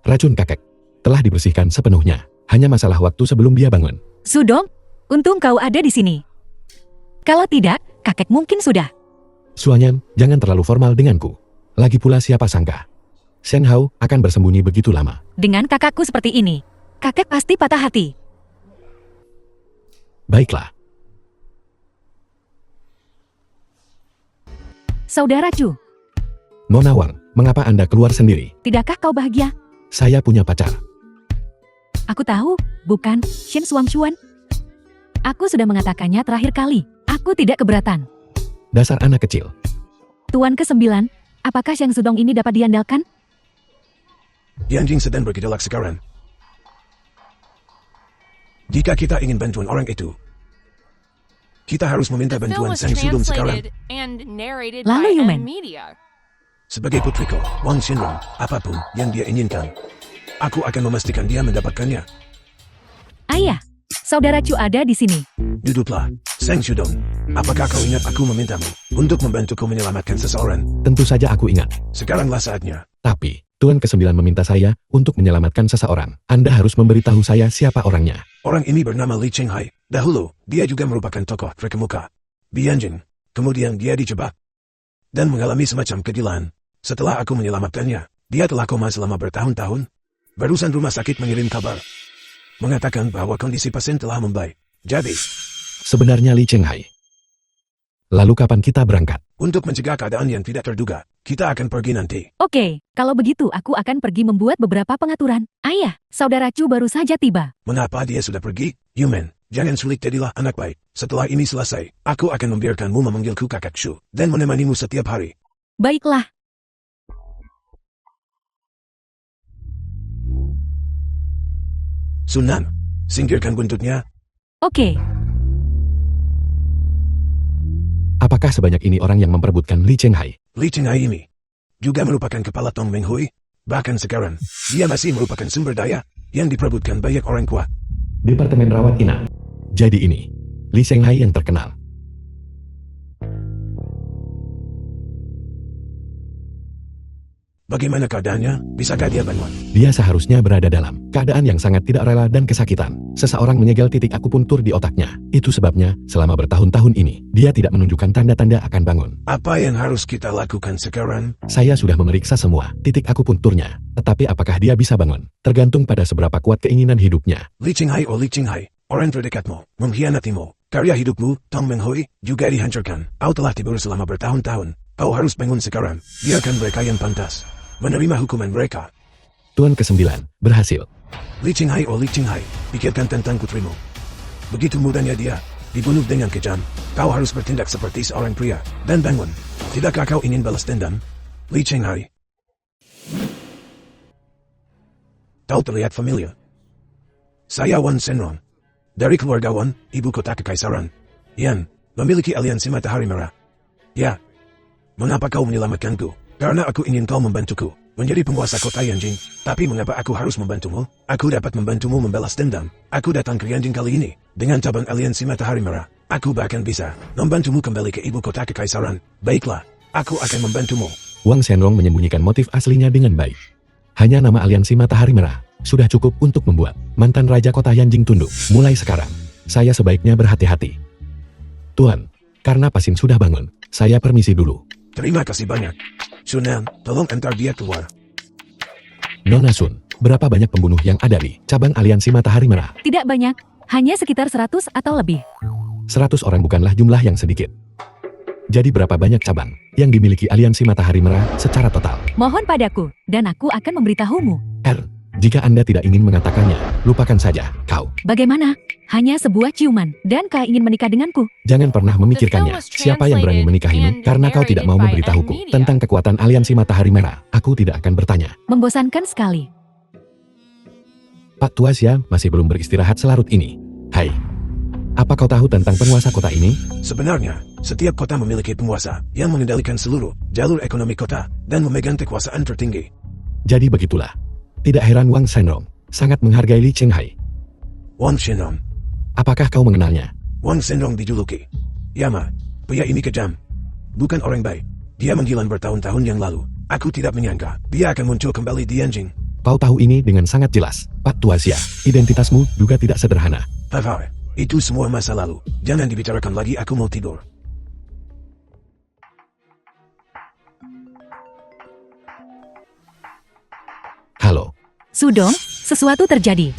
Racun kakek telah dibersihkan sepenuhnya. Hanya masalah waktu sebelum dia bangun. Sudong, untung kau ada di sini. Kalau tidak, kakek mungkin sudah. Suanyan, jangan terlalu formal denganku. Lagi pula siapa sangka Shen Hao akan bersembunyi begitu lama. Dengan kakakku seperti ini, kakek pasti patah hati. Baiklah, Saudara Chu, Nona Wang, mengapa Anda keluar sendiri? tidakkah kau bahagia? Saya punya pacar. Aku tahu, bukan, Shen Xuan. Aku sudah mengatakannya terakhir kali. Aku tidak keberatan. Dasar anak kecil. Tuan ke-9, apakah Xiang Sudong ini dapat diandalkan? Yanjing sedang bergejolak sekarang. Jika kita ingin bantuan orang itu, kita harus meminta The film bantuan was Sang Sudong sekarang. translated and narrated Lalu, by Yumen. M Media. Sebagai putriku, Wang Shenron, apapun yang dia inginkan, aku akan memastikan dia mendapatkannya. Ayah, saudara Chu ada di sini. Duduklah, Sang Sudong. Apakah kau ingat aku memintamu untuk membantuku menyelamatkan seseorang? Tentu saja aku ingat. Sekaranglah saatnya. Tapi, Tuan ke-9 meminta saya untuk menyelamatkan seseorang. Anda harus memberitahu saya siapa orangnya. Orang ini bernama Li Chenghai. Dahulu, dia juga merupakan tokoh terkemuka di Yanjing. Kemudian dia dijebak dan mengalami semacam kegilaan. Setelah aku menyelamatkannya, dia telah koma selama bertahun-tahun. Barusan rumah sakit mengirim kabar, mengatakan bahwa kondisi pasien telah membaik. Jadi, Sebenarnya Li Chenghai. Lalu kapan kita berangkat? untuk mencegah keadaan yang tidak terduga, kita akan pergi nanti. Oke, kalau begitu aku akan pergi membuat beberapa pengaturan. Ayah, saudara Chu baru saja tiba. Mengapa dia sudah pergi? Yumen, jangan sulit jadilah anak baik. Setelah ini selesai, aku akan membiarkanmu memanggilku kakak Shu dan menemanimu setiap hari. Baiklah, Sunan, singkirkan buntutnya. oke. Apakah sebanyak ini orang yang memperebutkan Li Chenghai? Li Chenghai ini juga merupakan kepala Tong Meng Hui. Bahkan sekarang, dia masih merupakan sumber daya yang diperebutkan banyak orang kuat. Departemen Rawat Inap. Jadi ini, Li Chenghai yang terkenal. Bagaimana keadaannya? Bisakah dia bangun? Dia seharusnya berada dalam keadaan yang sangat tidak rela dan kesakitan. Seseorang menyegel titik akupuntur di otaknya. Itu sebabnya, selama bertahun-tahun ini, dia tidak menunjukkan tanda-tanda akan bangun. Apa yang harus kita lakukan sekarang? Saya sudah memeriksa semua titik akupunturnya. Tetapi apakah dia bisa bangun? Tergantung pada seberapa kuat keinginan hidupnya. Li Chenghai, orang terdekatmu, mengkhianatimu. Karya hidupmu, Tong Meng Hui, juga dihancurkan. Kau telah tidur selama bertahun-tahun. Kau harus bangun sekarang. Biarkan mereka yang pantas menerima hukuman mereka. Tuan ke-9, berhasil. Li Chenghai, pikirkan tentang putrimu. Begitu mudahnya dia dibunuh dengan kejam. Kau harus bertindak seperti seorang pria dan bangun. Tidakkah kau ingin balas dendam, Li Chenghai? Kau terlihat familiar. Saya Wan Shenrong, dari keluarga Wan, ibu kota kekaisaran, yang memiliki aliansi Matahari Merah. Ya, mengapa kau menyelamatkanku? Karena aku ingin kau membantuku menjadi penguasa kota Yanjing. Tapi mengapa aku harus membantumu? Aku dapat membantumu membalas dendam. Aku datang ke Yanjing kali ini dengan cabang aliansi Matahari Merah. Aku bahkan bisa membantumu kembali ke ibu kota kekaisaran. Baiklah, aku akan membantumu. Wang Shenrong menyembunyikan motif aslinya dengan baik. Hanya nama aliansi Matahari Merah sudah cukup untuk membuat mantan raja kota Yanjing tunduk. Mulai sekarang, saya sebaiknya berhati-hati. Tuan, karena Pasin sudah bangun, saya permisi dulu. Terima kasih banyak. Sunan, tolong antar dia keluar. Nona Sun, berapa banyak pembunuh yang ada di cabang aliansi Matahari Merah? Tidak banyak, hanya sekitar 100 atau lebih. 100 orang bukanlah jumlah yang sedikit. Jadi berapa banyak cabang yang dimiliki aliansi Matahari Merah secara total? Mohon padaku, dan aku akan memberitahumu. Jika Anda tidak ingin mengatakannya, lupakan saja, kau. Bagaimana? Hanya sebuah ciuman, dan kau ingin menikah denganku. Jangan pernah memikirkannya, siapa yang berani menikahimu, karena kau tidak mau memberitahuku tentang kekuatan aliansi Matahari Merah. Aku tidak akan bertanya. Membosankan sekali. Pak Tua Xia masih belum beristirahat selarut ini. Hai, apa kau tahu tentang penguasa kota ini? Sebenarnya, setiap kota memiliki penguasa yang mengendalikan seluruh jalur ekonomi kota dan memegang kekuasaan tertinggi. Jadi begitulah. Tidak heran Wang Shenrong sangat menghargai Li Chenghai. Wang Shenrong. Apakah kau mengenalnya? Wang Shenrong dijuluki Yama. Pria ini kejam. Bukan orang baik. Dia menghilang bertahun-tahun yang lalu. Aku tidak menyangka dia akan muncul kembali di Yanjing. Kau tahu ini dengan sangat jelas. Pak Tua Xia, identitasmu juga tidak sederhana. Haha, itu semua masa lalu. Jangan dibicarakan lagi, aku mau tidur. Halo. Sudong, sesuatu terjadi.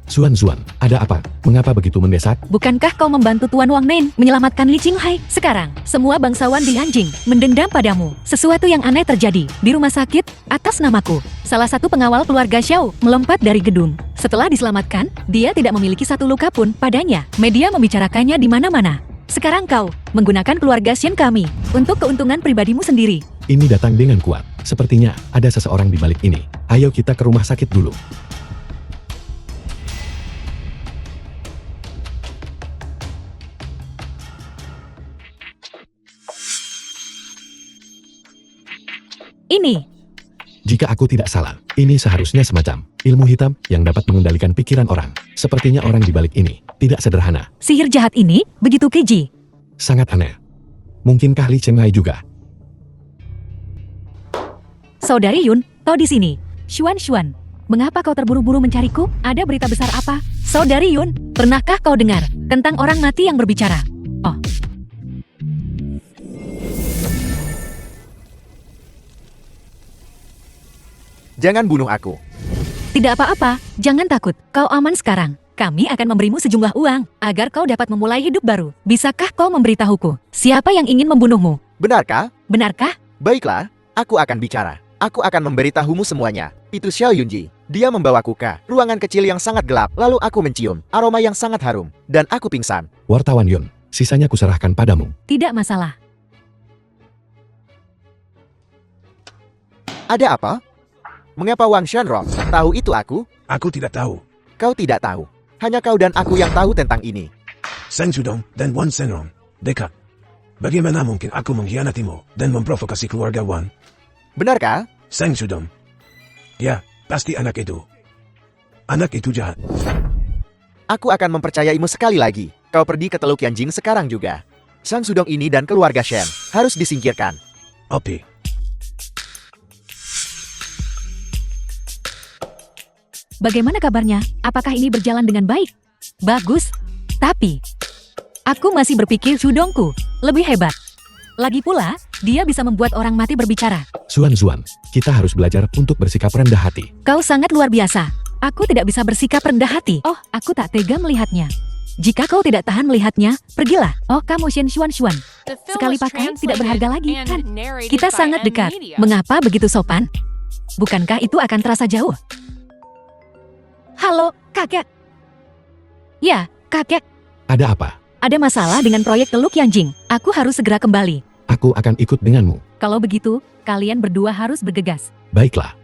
Zuan, ada apa? Mengapa begitu mendesak? Bukankah kau membantu Tuan Wang Nen menyelamatkan Li Chenghai? Sekarang, semua bangsawan di Yanjing mendendam padamu. Sesuatu yang aneh terjadi di rumah sakit atas namaku. Salah satu pengawal keluarga Xiao melompat dari gedung. Setelah diselamatkan, dia tidak memiliki satu luka pun padanya. Media membicarakannya di mana-mana. Sekarang kau menggunakan keluarga Xian kami untuk keuntungan pribadimu sendiri. Ini datang dengan kuat. Sepertinya ada seseorang di balik ini. Ayo kita ke rumah sakit dulu. Ini. Jika aku tidak salah, ini seharusnya semacam ilmu hitam yang dapat mengendalikan pikiran orang. Sepertinya orang di balik ini tidak sederhana. Sihir jahat ini begitu keji. Sangat aneh. Mungkinkah Li Chenghai juga? Saudari Yun, kau di sini. Xuan, mengapa kau terburu-buru mencariku? Ada berita besar apa? Saudari Yun, pernahkah kau dengar tentang orang mati yang berbicara? Oh. Jangan bunuh aku. Tidak apa-apa, jangan takut. Kau aman sekarang. Kami akan memberimu sejumlah uang agar kau dapat memulai hidup baru. Bisakah kau memberitahuku siapa yang ingin membunuhmu? Benarkah? Benarkah? Baiklah, aku akan bicara. Aku akan memberitahumu semuanya. Itu Xiao Yunji. Dia membawaku ke ruangan kecil yang sangat gelap. Lalu aku mencium aroma yang sangat harum. Dan aku pingsan. Wartawan Yun, sisanya kuserahkan padamu. Tidak masalah. Ada apa? Mengapa Wang Shenrong tahu itu aku? Aku tidak tahu. Kau tidak tahu. Hanya kau dan aku yang tahu tentang ini. Sang Sudong dan Wan Shenrong dekat. Bagaimana mungkin aku mengkhianatimu dan memprovokasi keluarga Wan? Benarkah? Sang Sudong. Ya, pasti anak itu. Anak itu jahat. Aku akan mempercayaimu sekali lagi. Kau pergi ke Teluk Yanjing sekarang juga. Sang Sudong ini dan keluarga Shen harus disingkirkan. Opi. Bagaimana kabarnya? Apakah ini berjalan dengan baik? Bagus. Tapi, aku masih berpikir Sudongku lebih hebat. Lagi pula, dia bisa membuat orang mati berbicara. Zuan, kita harus belajar untuk bersikap rendah hati. Kau sangat luar biasa. Aku tidak bisa bersikap rendah hati. Oh, aku tak tega melihatnya. Jika kau tidak tahan melihatnya, pergilah. Oh, kamu Shen Xuan. The film Sekali was pakai tidak translated berharga lagi, and kan? narrated Kita by sangat M dekat. Media. Mengapa begitu sopan? Bukankah itu akan terasa jauh? Halo, kakek. Ya, kakek. Ada apa? Ada masalah dengan proyek Teluk Yanjing. Aku harus segera kembali. Aku akan ikut denganmu. Kalau begitu, kalian berdua harus bergegas. Baiklah.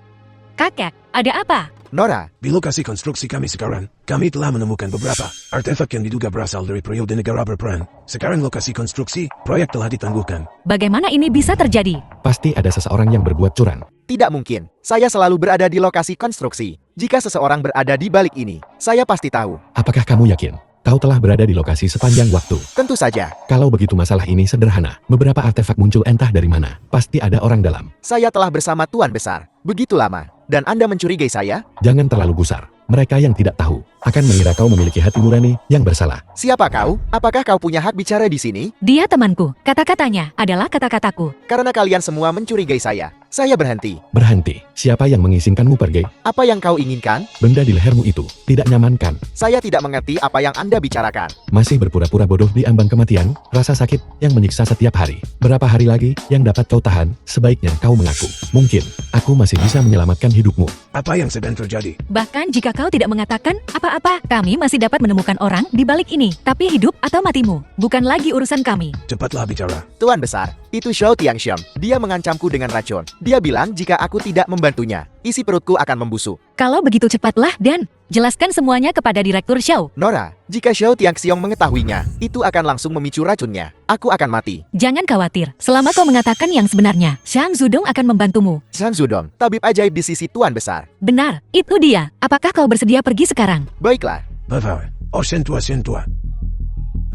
Kakek, ada apa? Nora, Di lokasi konstruksi kami sekarang, kami telah menemukan beberapa artefak yang diduga berasal dari periode negara berperan. Sekarang lokasi konstruksi, proyek telah ditangguhkan. Bagaimana ini bisa terjadi? Pasti ada seseorang yang berbuat curang. tidak mungkin. Saya selalu berada di lokasi konstruksi. Jika seseorang berada di balik ini, saya pasti tahu. Apakah kamu yakin? Kau telah berada di lokasi sepanjang waktu. Tentu saja, Kalau begitu masalah ini sederhana. Beberapa artefak muncul entah dari mana. Pasti ada orang dalam. saya telah bersama Tuan Besar. Begitu lama. Dan Anda mencurigai saya? Jangan terlalu gusar. Mereka yang tidak tahu akan mengira kau memiliki hati nurani yang bersalah. Siapa kau? Apakah kau punya hak bicara di sini? Dia temanku. Kata-katanya adalah kata-kataku. Karena kalian semua mencurigai saya berhenti. Berhenti. Siapa yang mengizinkanmu pergi? Apa yang kau inginkan? Benda di lehermu itu tidak nyaman kan? Saya tidak mengerti apa yang Anda bicarakan. Masih berpura-pura bodoh di ambang kematian? Rasa sakit yang menyiksa setiap hari. Berapa hari lagi yang dapat kau tahan? Sebaiknya kau mengaku. Mungkin aku masih bisa menyelamatkan hidupmu. Apa yang sedang terjadi? Bahkan jika kau tidak mengatakan apa-apa, kami masih dapat menemukan orang di balik ini. Tapi hidup atau matimu, bukan lagi urusan kami. Cepatlah bicara. Tuan Besar, itu Shao Tianxiong. Dia mengancamku dengan racun. Dia bilang jika aku tidak membantunya, isi perutku akan membusuk. Kalau begitu cepatlah dan jelaskan semuanya kepada Direktur Xiao. Nora, jika Shao Tianxiong mengetahuinya, itu akan langsung memicu racunnya. Aku akan mati. Jangan khawatir, selama kau mengatakan yang sebenarnya, Shang Zudong akan membantumu. Sang Zudong, tabib ajaib di sisi Tuan Besar. Benar, itu dia. Apakah kau bersedia pergi sekarang? Baiklah, Bapak, oh sentua.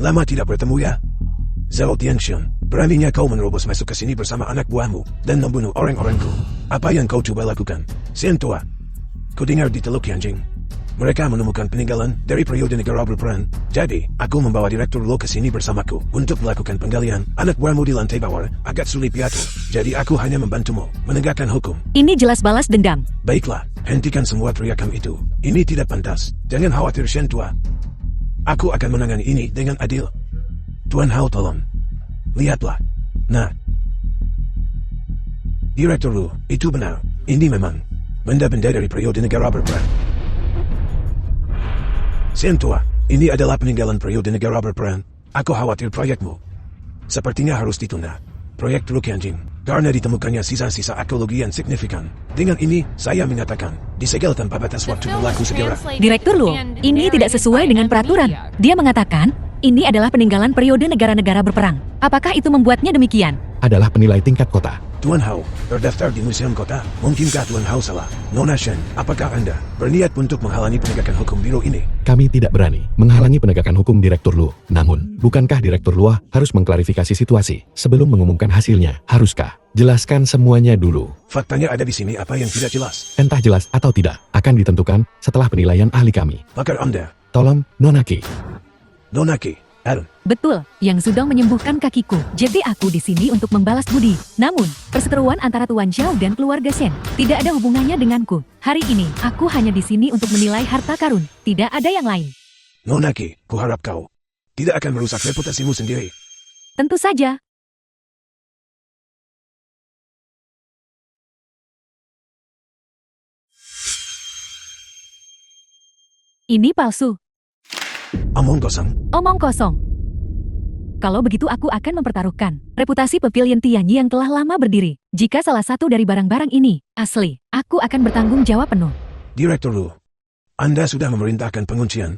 Lama tidak bertemu ya? Zhao Tianxiong, beraninya kau menerobos masuk ke sini bersama anak buahmu dan membunuh orang-orangku. Apa yang kau coba lakukan? Sentua, kau dengar di Teluk Yanjing. Mereka menemukan peninggalan dari periode negara berperan. Jadi, aku membawa Direktur Lo ke sini bersamaku untuk melakukan penggalian. Anak buahmu di lantai bawah agak sulit diatur. Jadi aku hanya membantumu menegakkan hukum. Ini jelas balas dendam. Baiklah, hentikan semua teriakan itu. Ini tidak pantas. Jangan khawatir Shentua. Aku akan menangani ini dengan adil. Tuan Hao tolong. Lihatlah. Nah. Direktur Lu, itu benar. Ini memang benda-benda dari periode negara berperan. Shentua, ini adalah peninggalan periode negara berperan. Aku khawatir proyekmu sepertinya harus ditunda. Proyek Teluk Yanjing, karena ditemukannya sisa-sisa arkeologi yang signifikan. Dengan ini, saya mengatakan, disegel tanpa batas The waktu film berlaku was segera. translated Direktur Luo, and ini tidak narrated sesuai by dengan M peraturan. Media. Dia mengatakan, ini adalah peninggalan periode negara-negara berperang. Apakah itu membuatnya demikian? Adalah penilai tingkat kota. Tuan Hao, terdaftar di Museum Kota. Mungkinkah Tuan Hao salah? Nona Shen, apakah Anda berniat untuk menghalangi penegakan hukum biro ini? Kami tidak berani menghalangi penegakan hukum Direktur Luo. Namun, bukankah Direktur Luo harus mengklarifikasi situasi sebelum mengumumkan hasilnya? Haruskah? Jelaskan semuanya dulu. Faktanya ada di sini apa yang tidak jelas. Entah jelas atau tidak, akan ditentukan setelah penilaian ahli kami. Pakar Anda, Tolong, Nonaki. Nonaki, Aaron. Betul, Yang Zudong menyembuhkan kakiku. Jadi aku di sini untuk membalas budi. Namun, perseteruan antara Tuan Xiao dan keluarga Shen tidak ada hubungannya denganku. Hari ini, aku hanya di sini untuk menilai harta karun. Tidak ada yang lain. Nonaki, kuharap kau tidak akan merusak reputasimu sendiri. Tentu saja. Ini palsu. Omong kosong. Omong kosong. Kalau begitu aku akan mempertaruhkan reputasi Pavilion Tianyi yang telah lama berdiri. Jika salah satu dari barang-barang ini asli, aku akan bertanggung jawab penuh. Direktur Lu, Anda sudah memerintahkan penguncian.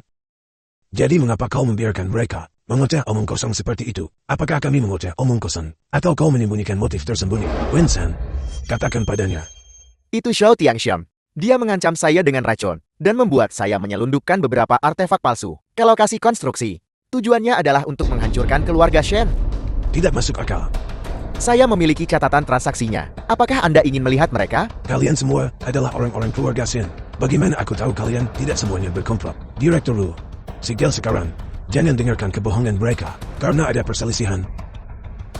Jadi mengapa kau membiarkan mereka Mengoceh omong kosong seperti itu. Apakah kami mengoceh omong kosong? Atau kau menyembunyikan motif tersembunyi? Winsan, katakan padanya. Itu Xiao Tianxiang. Dia mengancam saya dengan racun dan membuat saya menyelundupkan beberapa artefak palsu ke lokasi konstruksi. Tujuannya adalah untuk menghancurkan keluarga Shen. Tidak masuk akal. Saya memiliki catatan transaksinya. Apakah Anda ingin melihat mereka? Kalian semua adalah orang-orang keluarga Shen. Bagaimana aku tahu kalian tidak semuanya berkomplot? Direktur Lu, Sigel sekarang, jangan dengarkan kebohongan mereka, karena ada perselisihan.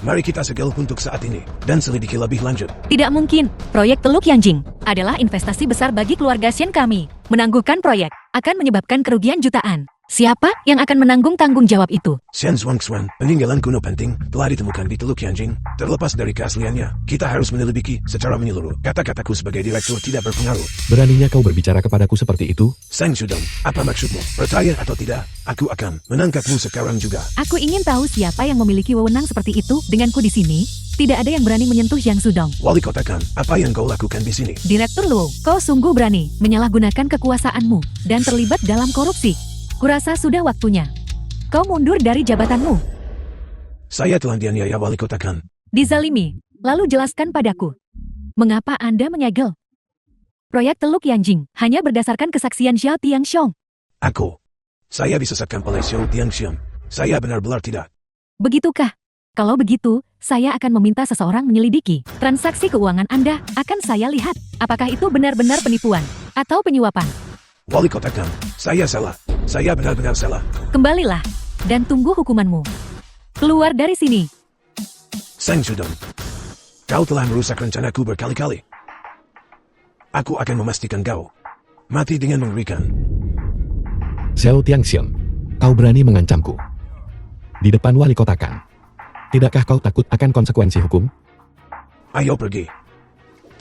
Mari kita segel untuk saat ini, dan selidiki lebih lanjut. Tidak mungkin. Proyek Teluk Yanjing adalah investasi besar bagi keluarga Shen kami. Menangguhkan proyek akan menyebabkan kerugian jutaan. Siapa yang akan menanggung tanggung jawab itu? Shen Zhuangxuan, peninggalan kuno penting, telah ditemukan di Teluk Yanjing. Terlepas dari keasliannya, kita harus menyelidiki secara menyeluruh. Kata-kataku sebagai direktur tidak berpengaruh. Beraninya kau berbicara kepadaku seperti itu? Sang Shudong, apa maksudmu? Percaya atau tidak, aku akan menangkapmu sekarang juga. Aku ingin tahu siapa yang memiliki wewenang seperti itu. Denganku di sini, tidak ada yang berani menyentuh Yang Sudong. Wali kotakan, apa yang kau lakukan di sini? Direktur Luo, kau sungguh berani menyalahgunakan kekuasaanmu dan terlibat dalam korupsi. Kurasa sudah waktunya kau mundur dari jabatanmu. Saya telah dianiaya wali kotakan. Dizalimi, lalu jelaskan padaku. Mengapa Anda menyegel proyek Teluk Yanjing hanya berdasarkan kesaksian Xiao Tianxiang? Saya disesatkan oleh Xiao Tianxiang. Saya benar-benar tidak. Begitukah? Kalau begitu, saya akan meminta seseorang menyelidiki transaksi keuangan Anda. Akan saya lihat, apakah itu benar-benar penipuan atau penyuapan. Wali kotakan, saya salah. Saya benar-benar salah. Kembalilah dan tunggu hukumanmu. Keluar dari sini. Sang Shudong, kau telah merusak rencanaku berkali-kali. Aku akan memastikan kau mati dengan mengerikan. Xiao Tianxiang, kau berani mengancamku di depan wali kotakan. Tidakkah kau takut akan konsekuensi hukum? Ayo pergi.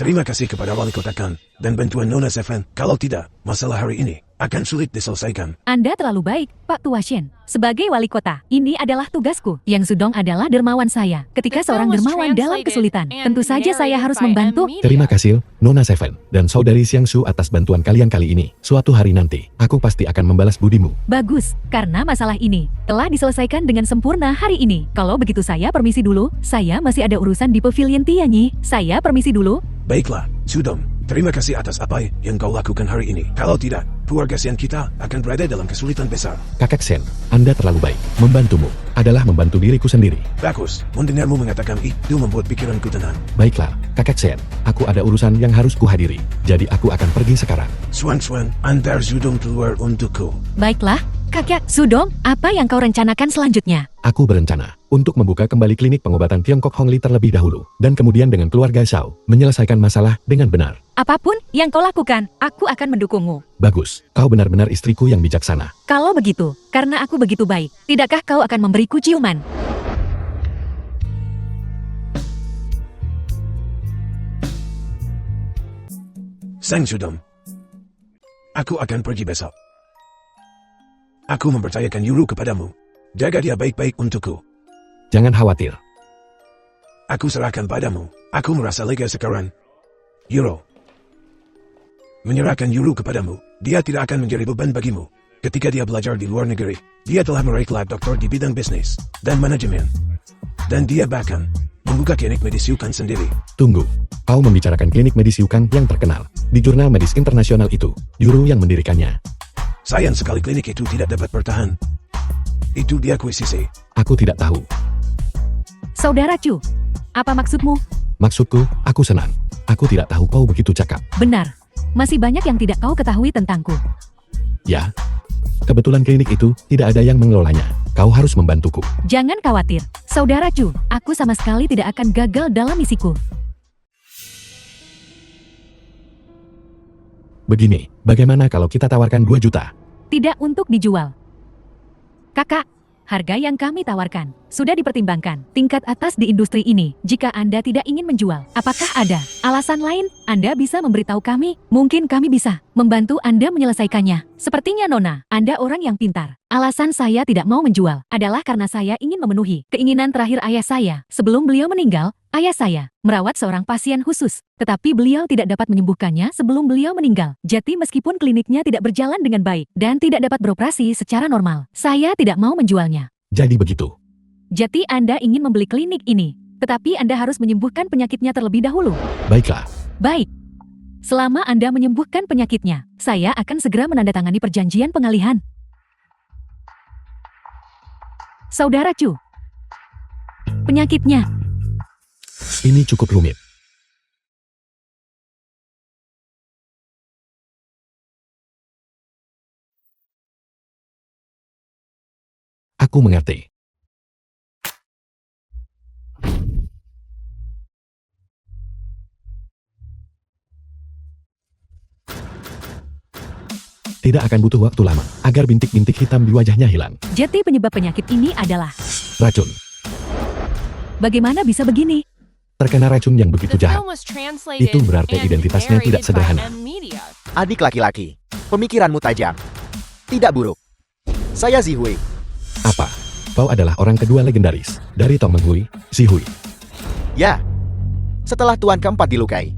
Terima kasih kepada wali kotakan dan bantuan Nona Seven. Kalau tidak, masalah hari ini akan sulit diselesaikan. Anda terlalu baik, Pak Tua Shen. Sebagai wali kota, ini adalah tugasku. Yang Sudong adalah dermawan saya. Ketika seorang dermawan dalam kesulitan, tentu saja saya harus membantu. Terima kasih, Nona Seven, dan saudari Xiangsu atas bantuan kalian kali ini. Suatu hari nanti, aku pasti akan membalas budimu. Bagus, karena masalah ini telah diselesaikan dengan sempurna hari ini. Kalau begitu saya permisi dulu, saya masih ada urusan di Pavilion Tianyi. Saya permisi dulu. Baiklah, Sudong. Terima kasih atas apa yang kau lakukan hari ini. Kalau tidak, keluarga Shen kita akan berada dalam kesulitan besar. Kakak Shen, Anda terlalu baik. Membantumu adalah membantu diriku sendiri. Bagus, mendengarmu mengatakan itu membuat pikiranku tenang. Baiklah, Kakak Shen, aku ada urusan yang harus kuhadiri. Jadi aku akan pergi sekarang. Swan, antar Sudong keluar untukku. Baiklah, Kakak Sudong, apa yang kau rencanakan selanjutnya? Aku berencana untuk membuka kembali klinik pengobatan Tiongkok Hongli terlebih dahulu. Dan kemudian dengan keluarga Xiao, menyelesaikan masalah dengan benar. Apapun yang kau lakukan, aku akan mendukungmu. Bagus, kau benar-benar istriku yang bijaksana. Kalau begitu, karena aku begitu baik, tidakkah kau akan memberiku ciuman? Sang Sudong, aku akan pergi besok. Aku mempercayakan Yuru kepadamu. Jaga dia baik-baik untukku. Jangan khawatir. Aku serahkan padamu. Aku merasa lega sekarang. Yuru. Menyerahkan Yuru kepadamu. Dia tidak akan menjadi beban bagimu. Ketika dia belajar di luar negeri, dia telah meraih gelar doktor di bidang bisnis dan manajemen. Dan dia bahkan membuka klinik medis Yukan sendiri. Tunggu, kau membicarakan klinik medis Yukan yang terkenal di jurnal medis internasional itu. Yuru yang mendirikannya. Sayang sekali klinik itu tidak dapat bertahan. Itu diakuisisi. Aku tidak tahu. Saudara Chu, apa maksudmu? Maksudku, aku senang. Aku tidak tahu kau begitu cakap. Benar, masih banyak yang tidak kau ketahui tentangku. Ya, kebetulan klinik itu tidak ada yang mengelolanya. Kau harus membantuku. Jangan khawatir, Saudara Chu, aku sama sekali tidak akan gagal dalam misiku. Begini, bagaimana kalau kita tawarkan 2 juta? Tidak untuk dijual. Kakak, harga yang kami tawarkan sudah dipertimbangkan tingkat atas di industri ini. Jika Anda tidak ingin menjual, apakah ada alasan lain? Anda bisa memberitahu kami. Mungkin kami bisa membantu Anda menyelesaikannya. Sepertinya Nona, Anda orang yang pintar. Alasan saya tidak mau menjual adalah karena saya ingin memenuhi keinginan terakhir ayah saya. Sebelum beliau meninggal, ayah saya merawat seorang pasien khusus, tetapi beliau tidak dapat menyembuhkannya sebelum beliau meninggal. Jadi meskipun kliniknya tidak berjalan dengan baik dan tidak dapat beroperasi secara normal, saya tidak mau menjualnya. Jadi begitu. Jati Anda ingin membeli klinik ini, tetapi Anda harus menyembuhkan penyakitnya terlebih dahulu. Baiklah, Baik. Selama Anda menyembuhkan penyakitnya, saya akan segera menandatangani perjanjian pengalihan. Saudara Chu. Penyakitnya. ini cukup rumit. Aku mengerti. Tidak akan butuh waktu lama agar bintik-bintik hitam di wajahnya hilang. Jati penyebab penyakit ini adalah Racun. bagaimana bisa begini? Terkena racun yang begitu The jahat. film was translated Itu berarti and identitasnya tidak narrated sederhana. by M Media. Adik laki-laki, pemikiranmu tajam. Tidak buruk. Saya Zihui. Apa? Kau adalah orang kedua legendaris dari Tong Menghui, Zihui. Ya. Setelah Tuan keempat dilukai,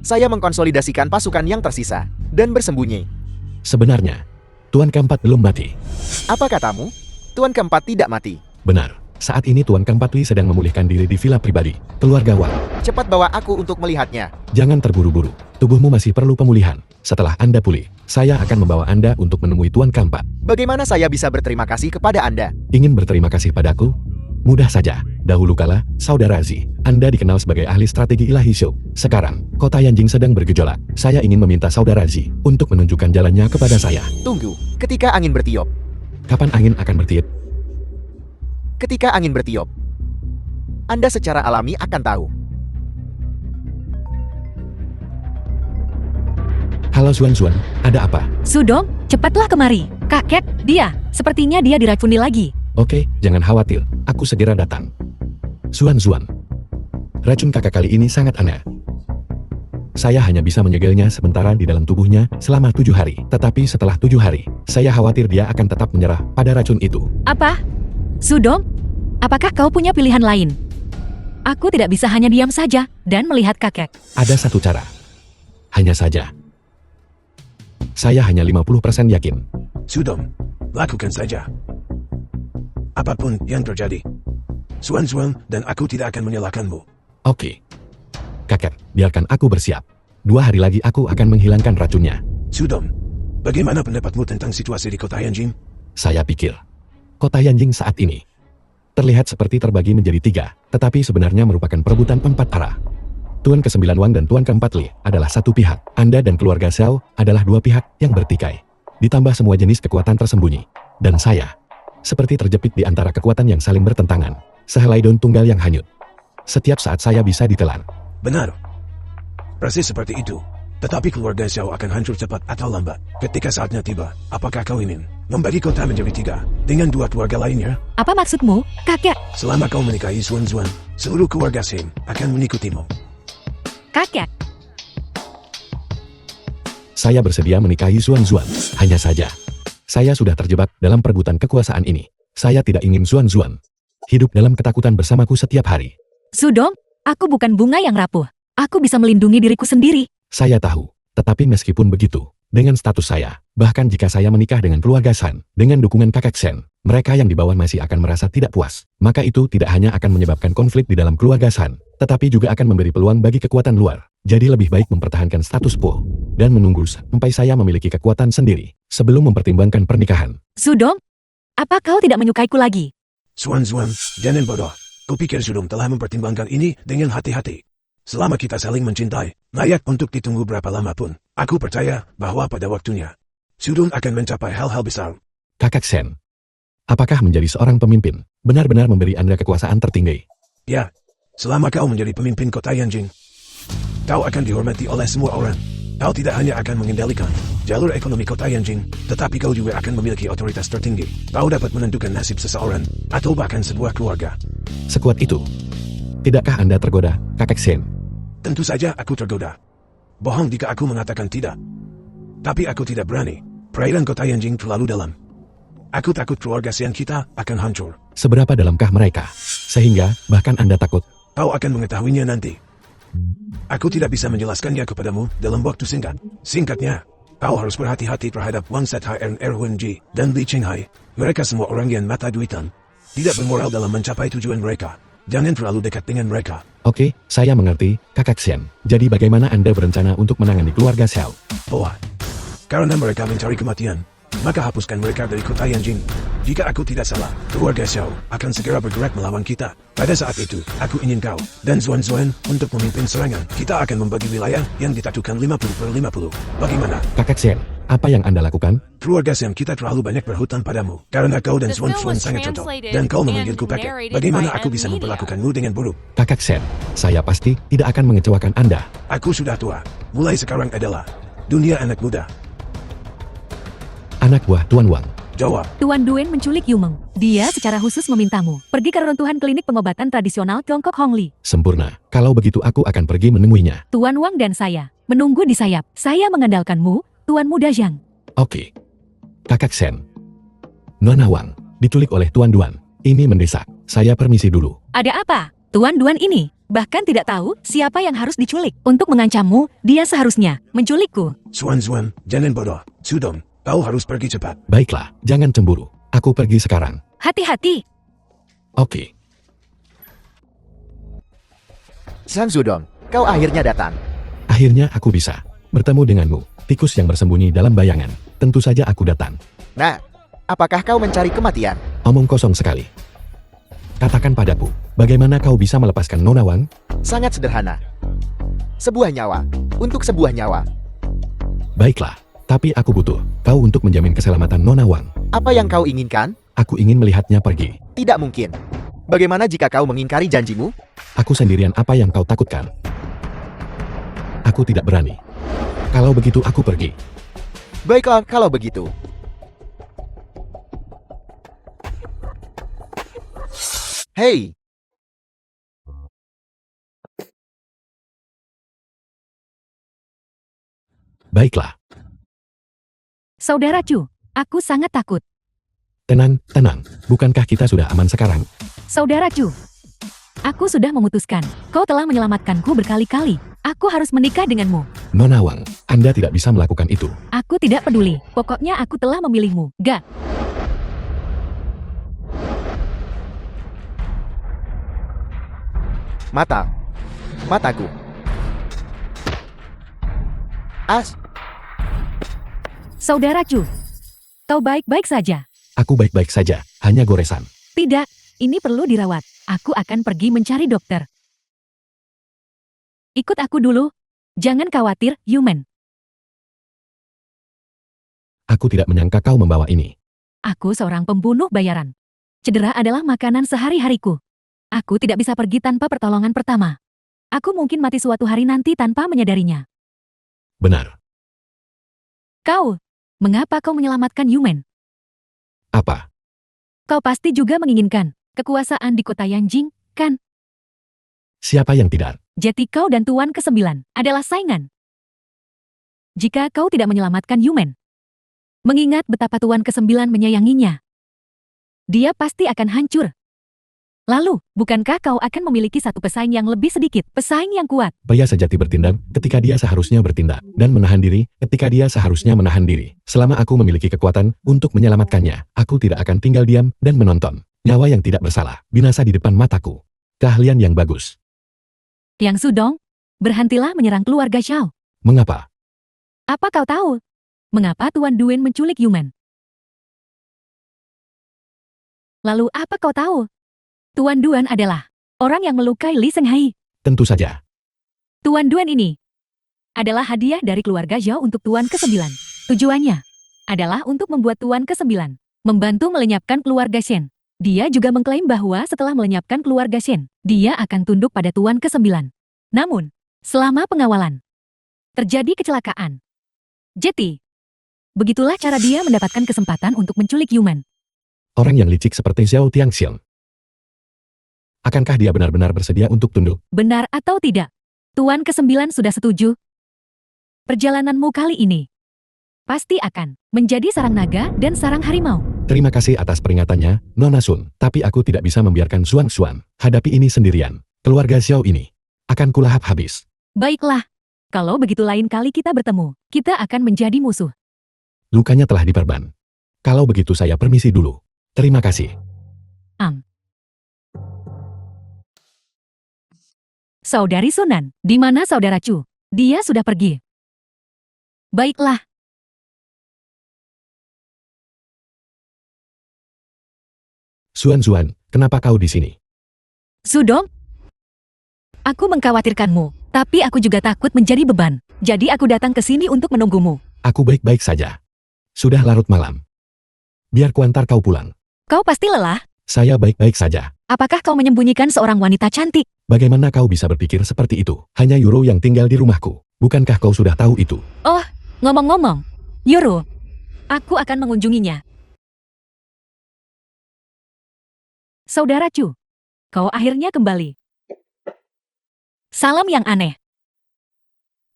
saya mengkonsolidasikan pasukan yang tersisa dan bersembunyi. Sebenarnya, Tuan keempat belum mati. Apa katamu? Tuan keempat tidak mati. Benar. Saat ini Tuan keempat Li sedang memulihkan diri di villa pribadi, keluarga Wang. Cepat bawa aku untuk melihatnya. Jangan terburu-buru. Tubuhmu masih perlu pemulihan. Setelah Anda pulih, saya akan membawa Anda untuk menemui Tuan keempat. Bagaimana saya bisa berterima kasih kepada Anda? Ingin berterima kasih padaku? Mudah saja. Dahulu kala, Saudara Zi, Anda dikenal sebagai ahli strategi ilahi Shou. Sekarang, kota Yanjing sedang bergejolak. Saya ingin meminta Saudara Zi untuk menunjukkan jalannya kepada saya. Tunggu, ketika angin bertiup. Kapan angin akan bertiup? Ketika angin bertiup, Anda secara alami akan tahu. Halo Zuan, ada apa? Sudong, cepatlah kemari. Kakek, dia. Sepertinya dia diracuni lagi. Oke, jangan khawatir. Aku segera datang. Zuan, racun kakak kali ini sangat aneh. Saya hanya bisa menyegelnya sementara di dalam tubuhnya selama 7 hari. Tetapi setelah 7 hari, saya khawatir dia akan tetap menyerah pada racun itu. Apa? Sudong, apakah kau punya pilihan lain? Aku tidak bisa hanya diam saja dan melihat kakek. Ada satu cara. Hanya saja. Saya hanya 50% yakin. Sudom, lakukan saja. Apapun yang terjadi. Zuan dan aku tidak akan menyalahkanmu. Oke. Kakek, biarkan aku bersiap. 2 hari lagi aku akan menghilangkan racunnya. Sudom, bagaimana pendapatmu tentang situasi di kota Yanjing? Saya pikir, kota Yanjing saat ini terlihat seperti terbagi menjadi 3, tetapi sebenarnya merupakan perebutan 4 arah. Tuan ke-9 Wang dan Tuan ke-4 Li adalah satu pihak. Anda dan keluarga Xiao adalah 2 pihak yang bertikai. Ditambah semua jenis kekuatan tersembunyi. Dan saya, seperti terjepit di antara kekuatan yang saling bertentangan. Sehelai daun tunggal yang hanyut. Setiap saat saya bisa ditelan. Benar. Persis seperti itu. Tetapi keluarga Xiao akan hancur cepat atau lambat. Ketika saatnya tiba, apakah kau ingin membagi kota menjadi 3 dengan 2 keluarga lainnya? Apa maksudmu, kakek? Selama kau menikahi Zuan, seluruh keluarga Sing akan mengikutimu. Kakek, Saya bersedia menikahi Zuan. Hanya saja, saya sudah terjebak dalam perebutan kekuasaan ini. Saya tidak ingin Zuan hidup dalam ketakutan bersamaku setiap hari. Sudong, aku bukan bunga yang rapuh. Aku bisa melindungi diriku sendiri. Saya tahu, tetapi meskipun begitu, dengan status saya, bahkan jika saya menikah dengan keluarga San, dengan dukungan kakek Sen, mereka yang di bawah masih akan merasa tidak puas. Maka itu tidak hanya akan menyebabkan konflik di dalam keluarga San, tetapi juga akan memberi peluang bagi kekuatan luar. Jadi lebih baik mempertahankan status quo, dan menunggu sampai saya memiliki kekuatan sendiri, sebelum mempertimbangkan pernikahan. Sudong, apa kau tidak menyukaiku lagi? Zuan, jangan bodoh. Kupikir Sudom telah mempertimbangkan ini dengan hati-hati. Selama kita saling mencintai, layak untuk ditunggu berapa lama pun. Aku percaya bahwa pada waktunya, Sudom akan mencapai hal-hal besar. Kakak Sen, apakah menjadi seorang pemimpin benar-benar memberi Anda kekuasaan tertinggi? Ya, selama kau menjadi pemimpin kota Yanjing, kau akan dihormati oleh semua orang. Kau tidak hanya akan mengendalikan jalur ekonomi kota Yanjing, tetapi kau juga akan memiliki otoritas tertinggi. Kau dapat menentukan nasib seseorang, atau bahkan sebuah keluarga. Sekuat itu, tidakkah Anda tergoda, Kakek Sen? Tentu saja aku tergoda. Bohong jika aku mengatakan tidak. Tapi aku tidak berani. Perairan kota Yanjing terlalu dalam. Aku takut keluarga Sian kita akan hancur. Seberapa dalamkah mereka? Sehingga, bahkan Anda takut. Kau akan mengetahuinya nanti. Aku tidak bisa menjelaskannya kepadamu dalam waktu singkat. Singkatnya, Kau harus berhati-hati terhadap Wang Setai dan Erwin Ji dan Li Qinghai. Mereka semua orang yang mata duitan. Tidak bermoral dalam mencapai tujuan mereka. Jangan terlalu dekat dengan mereka. Oke, saya mengerti, Kakak Shen. Jadi bagaimana Anda berencana untuk menangani keluarga Xiao? Oh, karena mereka mencari kematian, maka hapuskan mereka dari kota Yanjing. Jika aku tidak salah, keluarga Xiao akan segera bergerak melawan kita. Pada saat itu, aku ingin kau dan Zuan untuk memimpin serangan. Kita akan membagi wilayah yang ditatukan 50/50. Bagaimana? Kakak Shen, apa yang Anda lakukan? Keluarga Xiao kita terlalu banyak berhutang padamu. Karena kau dan The film Zuan was sangat cocok. translated Dan kau and memanggilku pakai. narrated Bagaimana by aku bisa M Media. memperlakukanmu dengan buruk? Kakak Shen, saya pasti tidak akan mengecewakan Anda. Aku sudah tua. Mulai sekarang adalah dunia anak muda. Anak buah Tuan Wang. Jawab. Tuan Duen menculik Yumeng. Dia secara khusus memintamu pergi ke reruntuhan klinik pengobatan tradisional Tiongkok Hongli. Sempurna. Kalau begitu aku akan pergi menemuinya. Tuan Wang dan saya menunggu di sayap. Saya mengandalkanmu, Tuan Muda Zhang. Oke. Kakak Shen. Nona Wang, diculik oleh Tuan Duan. Ini mendesak. Saya permisi dulu. Ada apa? Tuan Duan ini bahkan tidak tahu siapa yang harus diculik. Untuk mengancammu, dia seharusnya menculikku. Zuan, jangan bodoh. Sudong, kau harus pergi cepat. Baiklah, jangan cemburu. Aku pergi sekarang. Hati-hati. Oke. Sang Zudong, kau akhirnya datang. Akhirnya aku bisa bertemu denganmu, tikus yang bersembunyi dalam bayangan. Tentu saja aku datang. Nah, apakah kau mencari kematian? Omong kosong sekali. Katakan padaku, bagaimana kau bisa melepaskan Nona Wang? Sangat sederhana. Sebuah nyawa. Untuk sebuah nyawa. Baiklah, tapi aku butuh kau untuk menjamin keselamatan Nona Wang. Apa yang kau inginkan? Aku ingin melihatnya pergi. Tidak mungkin. Bagaimana jika kau mengingkari janjimu? Aku sendirian, apa yang kau takutkan? Aku tidak berani. Kalau begitu aku pergi. Baiklah, kalau begitu. Hei, Baiklah, Saudara Chu, aku sangat takut. tenang. Bukankah kita sudah aman sekarang? Saudara Chu, aku sudah memutuskan. Kau telah menyelamatkanku berkali-kali. Aku harus menikah denganmu. Nona Wang, Anda tidak bisa melakukan itu. Aku tidak peduli. Pokoknya aku telah memilihmu. Gak. mataku. Saudara Chu, kau baik-baik saja. Aku baik-baik saja, hanya goresan. Tidak, ini perlu dirawat. Aku akan pergi mencari dokter. Ikut aku dulu. Jangan khawatir, Yumen. Aku tidak menyangka kau membawa ini. Aku seorang pembunuh bayaran. Cedera adalah makanan sehari-hariku. Aku tidak bisa pergi tanpa pertolongan pertama. Aku mungkin mati suatu hari nanti tanpa menyadarinya. Benar. Kau, mengapa kau menyelamatkan Yumen? Apa? Kau pasti juga menginginkan kekuasaan di kota Yanjing, kan? Siapa yang tidak? Jadi kau dan Tuan ke-9 adalah saingan. Jika kau tidak menyelamatkan Yumen, mengingat betapa Tuan ke-9 menyayanginya, dia pasti akan hancur. Lalu, bukankah kau akan memiliki satu pesaing yang lebih sedikit, pesaing yang kuat? Pria sejati bertindak ketika dia seharusnya bertindak, dan menahan diri ketika dia seharusnya menahan diri. Selama aku memiliki kekuatan untuk menyelamatkannya, aku tidak akan tinggal diam dan menonton. Nyawa yang tidak bersalah, binasa di depan mataku. Keahlian yang bagus. Yang Sudong, berhentilah menyerang keluarga Xiao. Mengapa? Apa kau tahu? Mengapa Tuan Duen menculik Yumen? Lalu apa kau tahu? Tuan Duen adalah orang yang melukai Li Senghai. Tentu saja. Tuan Duen ini adalah hadiah dari keluarga Zhao untuk Tuan ke-9. Tujuannya adalah untuk membuat Tuan ke-9 membantu melenyapkan keluarga Shen. Dia juga mengklaim bahwa setelah melenyapkan keluarga Shen, dia akan tunduk pada Tuan ke-9. Namun, selama pengawalan, terjadi kecelakaan. Jadi, begitulah cara dia mendapatkan kesempatan untuk menculik Yumen. Orang yang licik seperti Xiao Tiangxiang. Akankah dia benar-benar bersedia untuk tunduk? Benar atau tidak? Tuan ke-9 sudah setuju. Perjalananmu kali ini pasti akan menjadi sarang naga dan sarang harimau. Terima kasih atas peringatannya, Nona Sun. Tapi aku tidak bisa membiarkan Xuan hadapi ini sendirian. Keluarga Xiao ini akan kulahap habis. Baiklah, Kalau begitu lain kali kita bertemu, kita akan menjadi musuh. Lukanya telah diperban. Kalau begitu saya permisi dulu. Terima kasih. Saudari Sunan, di mana saudara Chu? Dia sudah pergi. Baiklah. Zuan, kenapa kau di sini? Sudong? Aku mengkhawatirkanmu, tapi aku juga takut menjadi beban. Jadi aku datang ke sini untuk menunggumu. Aku baik-baik saja. Sudah larut malam. Biar kuantar kau pulang. Kau pasti lelah. Saya baik-baik saja. Apakah kau menyembunyikan seorang wanita cantik? Bagaimana kau bisa berpikir seperti itu? Hanya Yuro yang tinggal di rumahku. Bukankah kau sudah tahu itu? Oh, ngomong-ngomong. Yuro, aku akan mengunjunginya. Saudara Chu, kau akhirnya kembali. Salam yang aneh.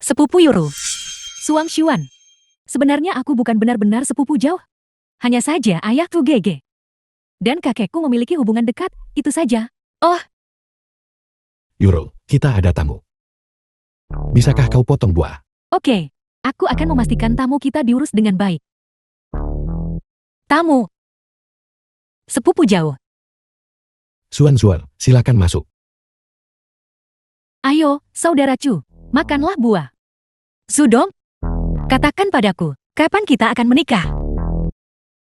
Sepupu Yuro, Suang Xuan. Sebenarnya aku bukan benar-benar sepupu jauh. Hanya saja ayahku Gege. Dan kakekku memiliki hubungan dekat, itu saja. Oh, Yuro, kita ada tamu. Bisakah kau potong buah? oke. Aku akan memastikan tamu kita diurus dengan baik. Tamu. Sepupu jauh. Zuan, silakan masuk. Ayo, saudara Chu, makanlah buah. Sudong, katakan padaku, kapan kita akan menikah?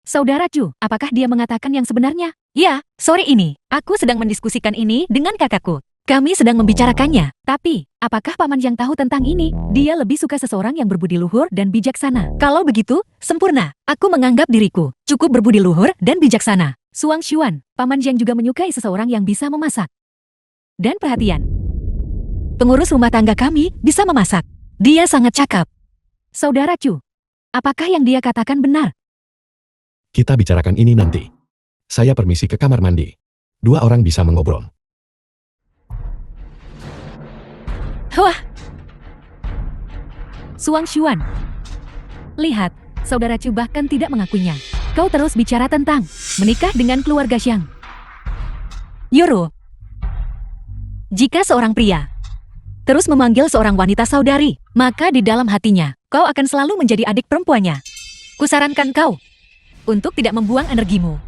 Saudara Chu, apakah dia mengatakan yang sebenarnya? Ya, sore ini, aku sedang mendiskusikan ini dengan kakakku. Kami sedang membicarakannya, tapi, apakah Paman yang tahu tentang ini? Dia lebih suka seseorang yang berbudi luhur dan bijaksana. Kalau begitu, sempurna. Aku menganggap diriku cukup berbudi luhur dan bijaksana. Suang Xuan, Paman Jiang juga menyukai seseorang yang bisa memasak. Dan perhatian. Pengurus rumah tangga kami bisa memasak. Dia sangat cakap. Saudara Chu, apakah yang dia katakan benar? Kita bicarakan ini nanti. Saya permisi ke kamar mandi. 2 orang bisa mengobrol. Wah! Suang Xuan. Lihat, saudara Chu bahkan tidak mengakuinya. Kau terus bicara tentang menikah dengan keluarga Xiang. Yoro, jika seorang pria terus memanggil seorang wanita saudari, maka di dalam hatinya, kau akan selalu menjadi adik perempuannya. Kusarankan kau untuk tidak membuang energimu.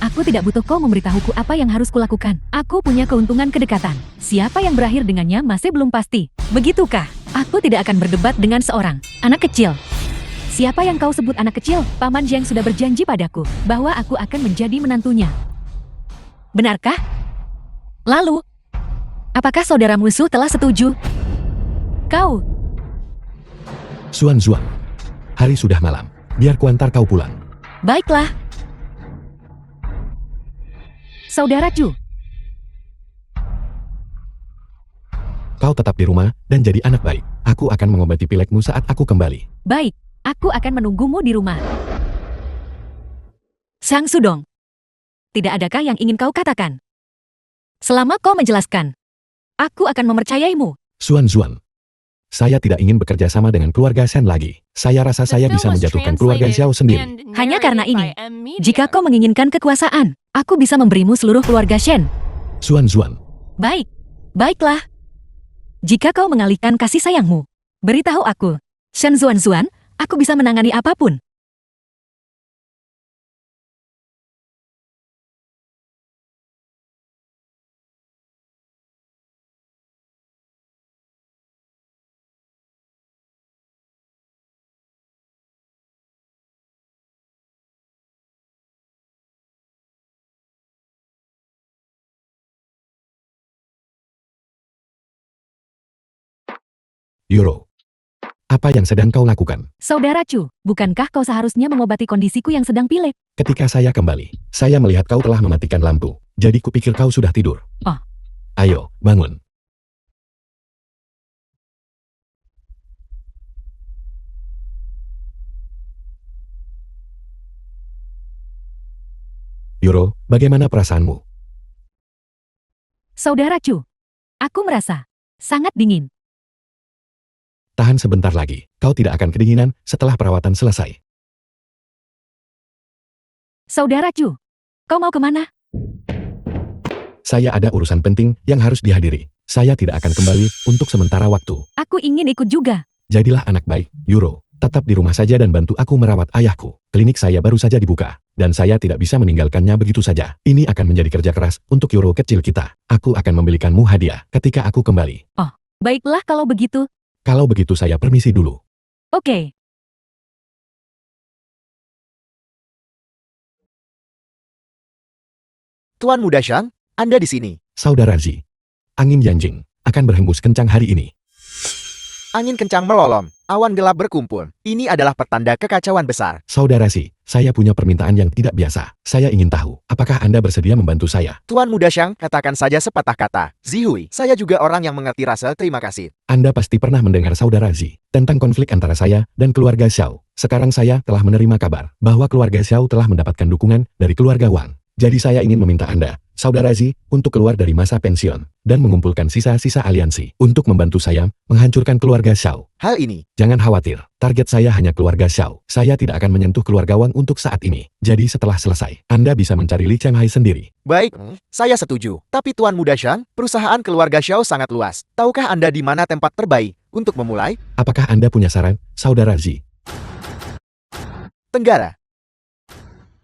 Aku tidak butuh kau memberitahuku apa yang harus kulakukan. Aku punya keuntungan kedekatan. Siapa yang berakhir dengannya masih belum pasti. Begitukah? Aku tidak akan berdebat dengan seorang anak kecil. Siapa yang kau sebut anak kecil? Paman Jiang sudah berjanji padaku bahwa aku akan menjadi menantunya. Benarkah? Lalu, apakah saudara musuh telah setuju? Kau. Zuan, hari sudah malam. Biar kuantar kau pulang. Baiklah. Saudara Chu, Kau tetap di rumah dan jadi anak baik. Aku akan mengobati pilekmu saat aku kembali. baik. Aku akan menunggumu di rumah. Sang Sudong, tidak adakah yang ingin kau katakan? Selama kau menjelaskan, aku akan mempercayaimu. Zuan, saya tidak ingin bekerja sama dengan keluarga Shen lagi. Saya rasa saya bisa menjatuhkan keluarga Xiao sendiri. Hanya karena ini, jika kau menginginkan kekuasaan, aku bisa memberimu seluruh keluarga Shen. Zuan, Baik, baiklah. Jika kau mengalihkan kasih sayangmu, beritahu aku. Shen Zuan, aku bisa menangani apapun. Yoro, apa yang sedang kau lakukan? Saudara Chu, bukankah kau seharusnya mengobati kondisiku yang sedang pilek? Ketika saya kembali, saya melihat kau telah mematikan lampu. Jadi kupikir kau sudah tidur. Oh. Ayo, bangun. Yoro, bagaimana perasaanmu? Saudara Chu, aku merasa sangat dingin. Tahan sebentar lagi. Kau tidak akan kedinginan setelah perawatan selesai. Saudara Chu, kau mau kemana? Saya ada urusan penting yang harus dihadiri. Saya tidak akan kembali untuk sementara waktu. Aku ingin ikut juga. Jadilah anak baik, Euro. Tetap di rumah saja dan bantu aku merawat ayahku. Klinik saya baru saja dibuka, dan saya tidak bisa meninggalkannya begitu saja. Ini akan menjadi kerja keras untuk Euro kecil kita. Aku akan membelikanmu hadiah ketika aku kembali. Baiklah kalau begitu. Kalau begitu saya permisi dulu. Oke. Tuan Muda Shang, Anda di sini. Saudara Zi, angin Yanjing akan berhembus kencang hari ini. Angin kencang melolong, awan gelap berkumpul. Ini adalah pertanda kekacauan besar. Saudara Zi, saya punya permintaan yang tidak biasa. Saya ingin tahu, apakah Anda bersedia membantu saya? Tuan Muda Shang, katakan saja sepatah kata. Zihui, saya juga orang yang mengerti rasa terima kasih. Anda pasti pernah mendengar saudara Zi tentang konflik antara saya dan keluarga Xiao. Sekarang saya telah menerima kabar bahwa keluarga Xiao telah mendapatkan dukungan dari keluarga Wang. Jadi saya ingin meminta Anda, saudara Zi, untuk keluar dari masa pensiun dan mengumpulkan sisa-sisa aliansi untuk membantu saya menghancurkan keluarga Xiao. Hal ini, Jangan khawatir, target saya hanya keluarga Xiao. Saya tidak akan menyentuh keluarga Wang untuk saat ini. Jadi setelah selesai, Anda bisa mencari Li Changhai sendiri. baik, saya setuju. Tapi Tuan Muda Shang, perusahaan keluarga Xiao sangat luas. Tahukah Anda di mana tempat terbaik untuk memulai? Apakah Anda punya saran, saudara Zi? Tenggara.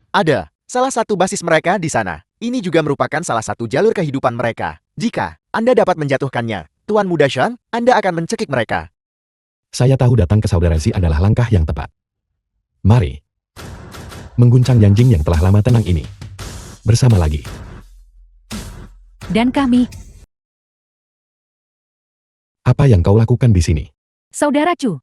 Ada. Salah satu basis mereka di sana. Ini juga merupakan salah satu jalur kehidupan mereka. Jika Anda dapat menjatuhkannya, Tuan Muda Shang, Anda akan mencekik mereka. Saya tahu datang ke saudara Zi adalah langkah yang tepat. Mari mengguncang Yanjing yang telah lama tenang ini. Bersama lagi. Dan kami, Apa yang kau lakukan di sini? Saudara Chu.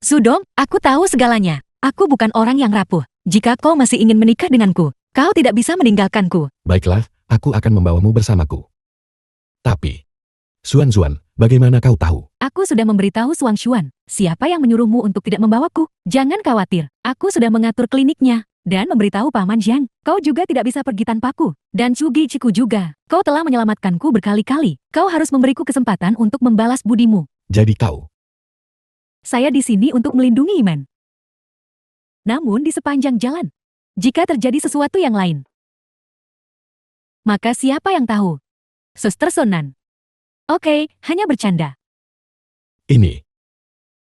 Sudong, aku tahu segalanya. Aku bukan orang yang rapuh. Jika kau masih ingin menikah denganku, kau tidak bisa meninggalkanku. Baiklah, aku akan membawamu bersamaku. Tapi, Xuan, bagaimana kau tahu? Aku sudah memberitahu Suang Xuan. Siapa yang menyuruhmu untuk tidak membawaku? Jangan khawatir, aku sudah mengatur kliniknya. Dan memberitahu Paman Jiang, kau juga tidak bisa pergi tanpaku. Dan Cugi Ciku juga. Kau telah menyelamatkanku berkali-kali. Kau harus memberiku kesempatan untuk membalas budimu. Jadi kau, Saya di sini untuk melindungi Iman. Namun di sepanjang jalan, jika terjadi sesuatu yang lain, maka siapa yang tahu? Suster Sonan. Oke, hanya bercanda. ini,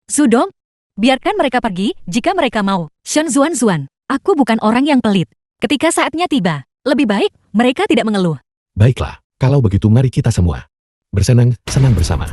Sudong, biarkan mereka pergi jika mereka mau. Shen Zuan, aku bukan orang yang pelit. Ketika saatnya tiba, lebih baik mereka tidak mengeluh. baiklah, kalau begitu mari kita semua bersenang-senang bersama.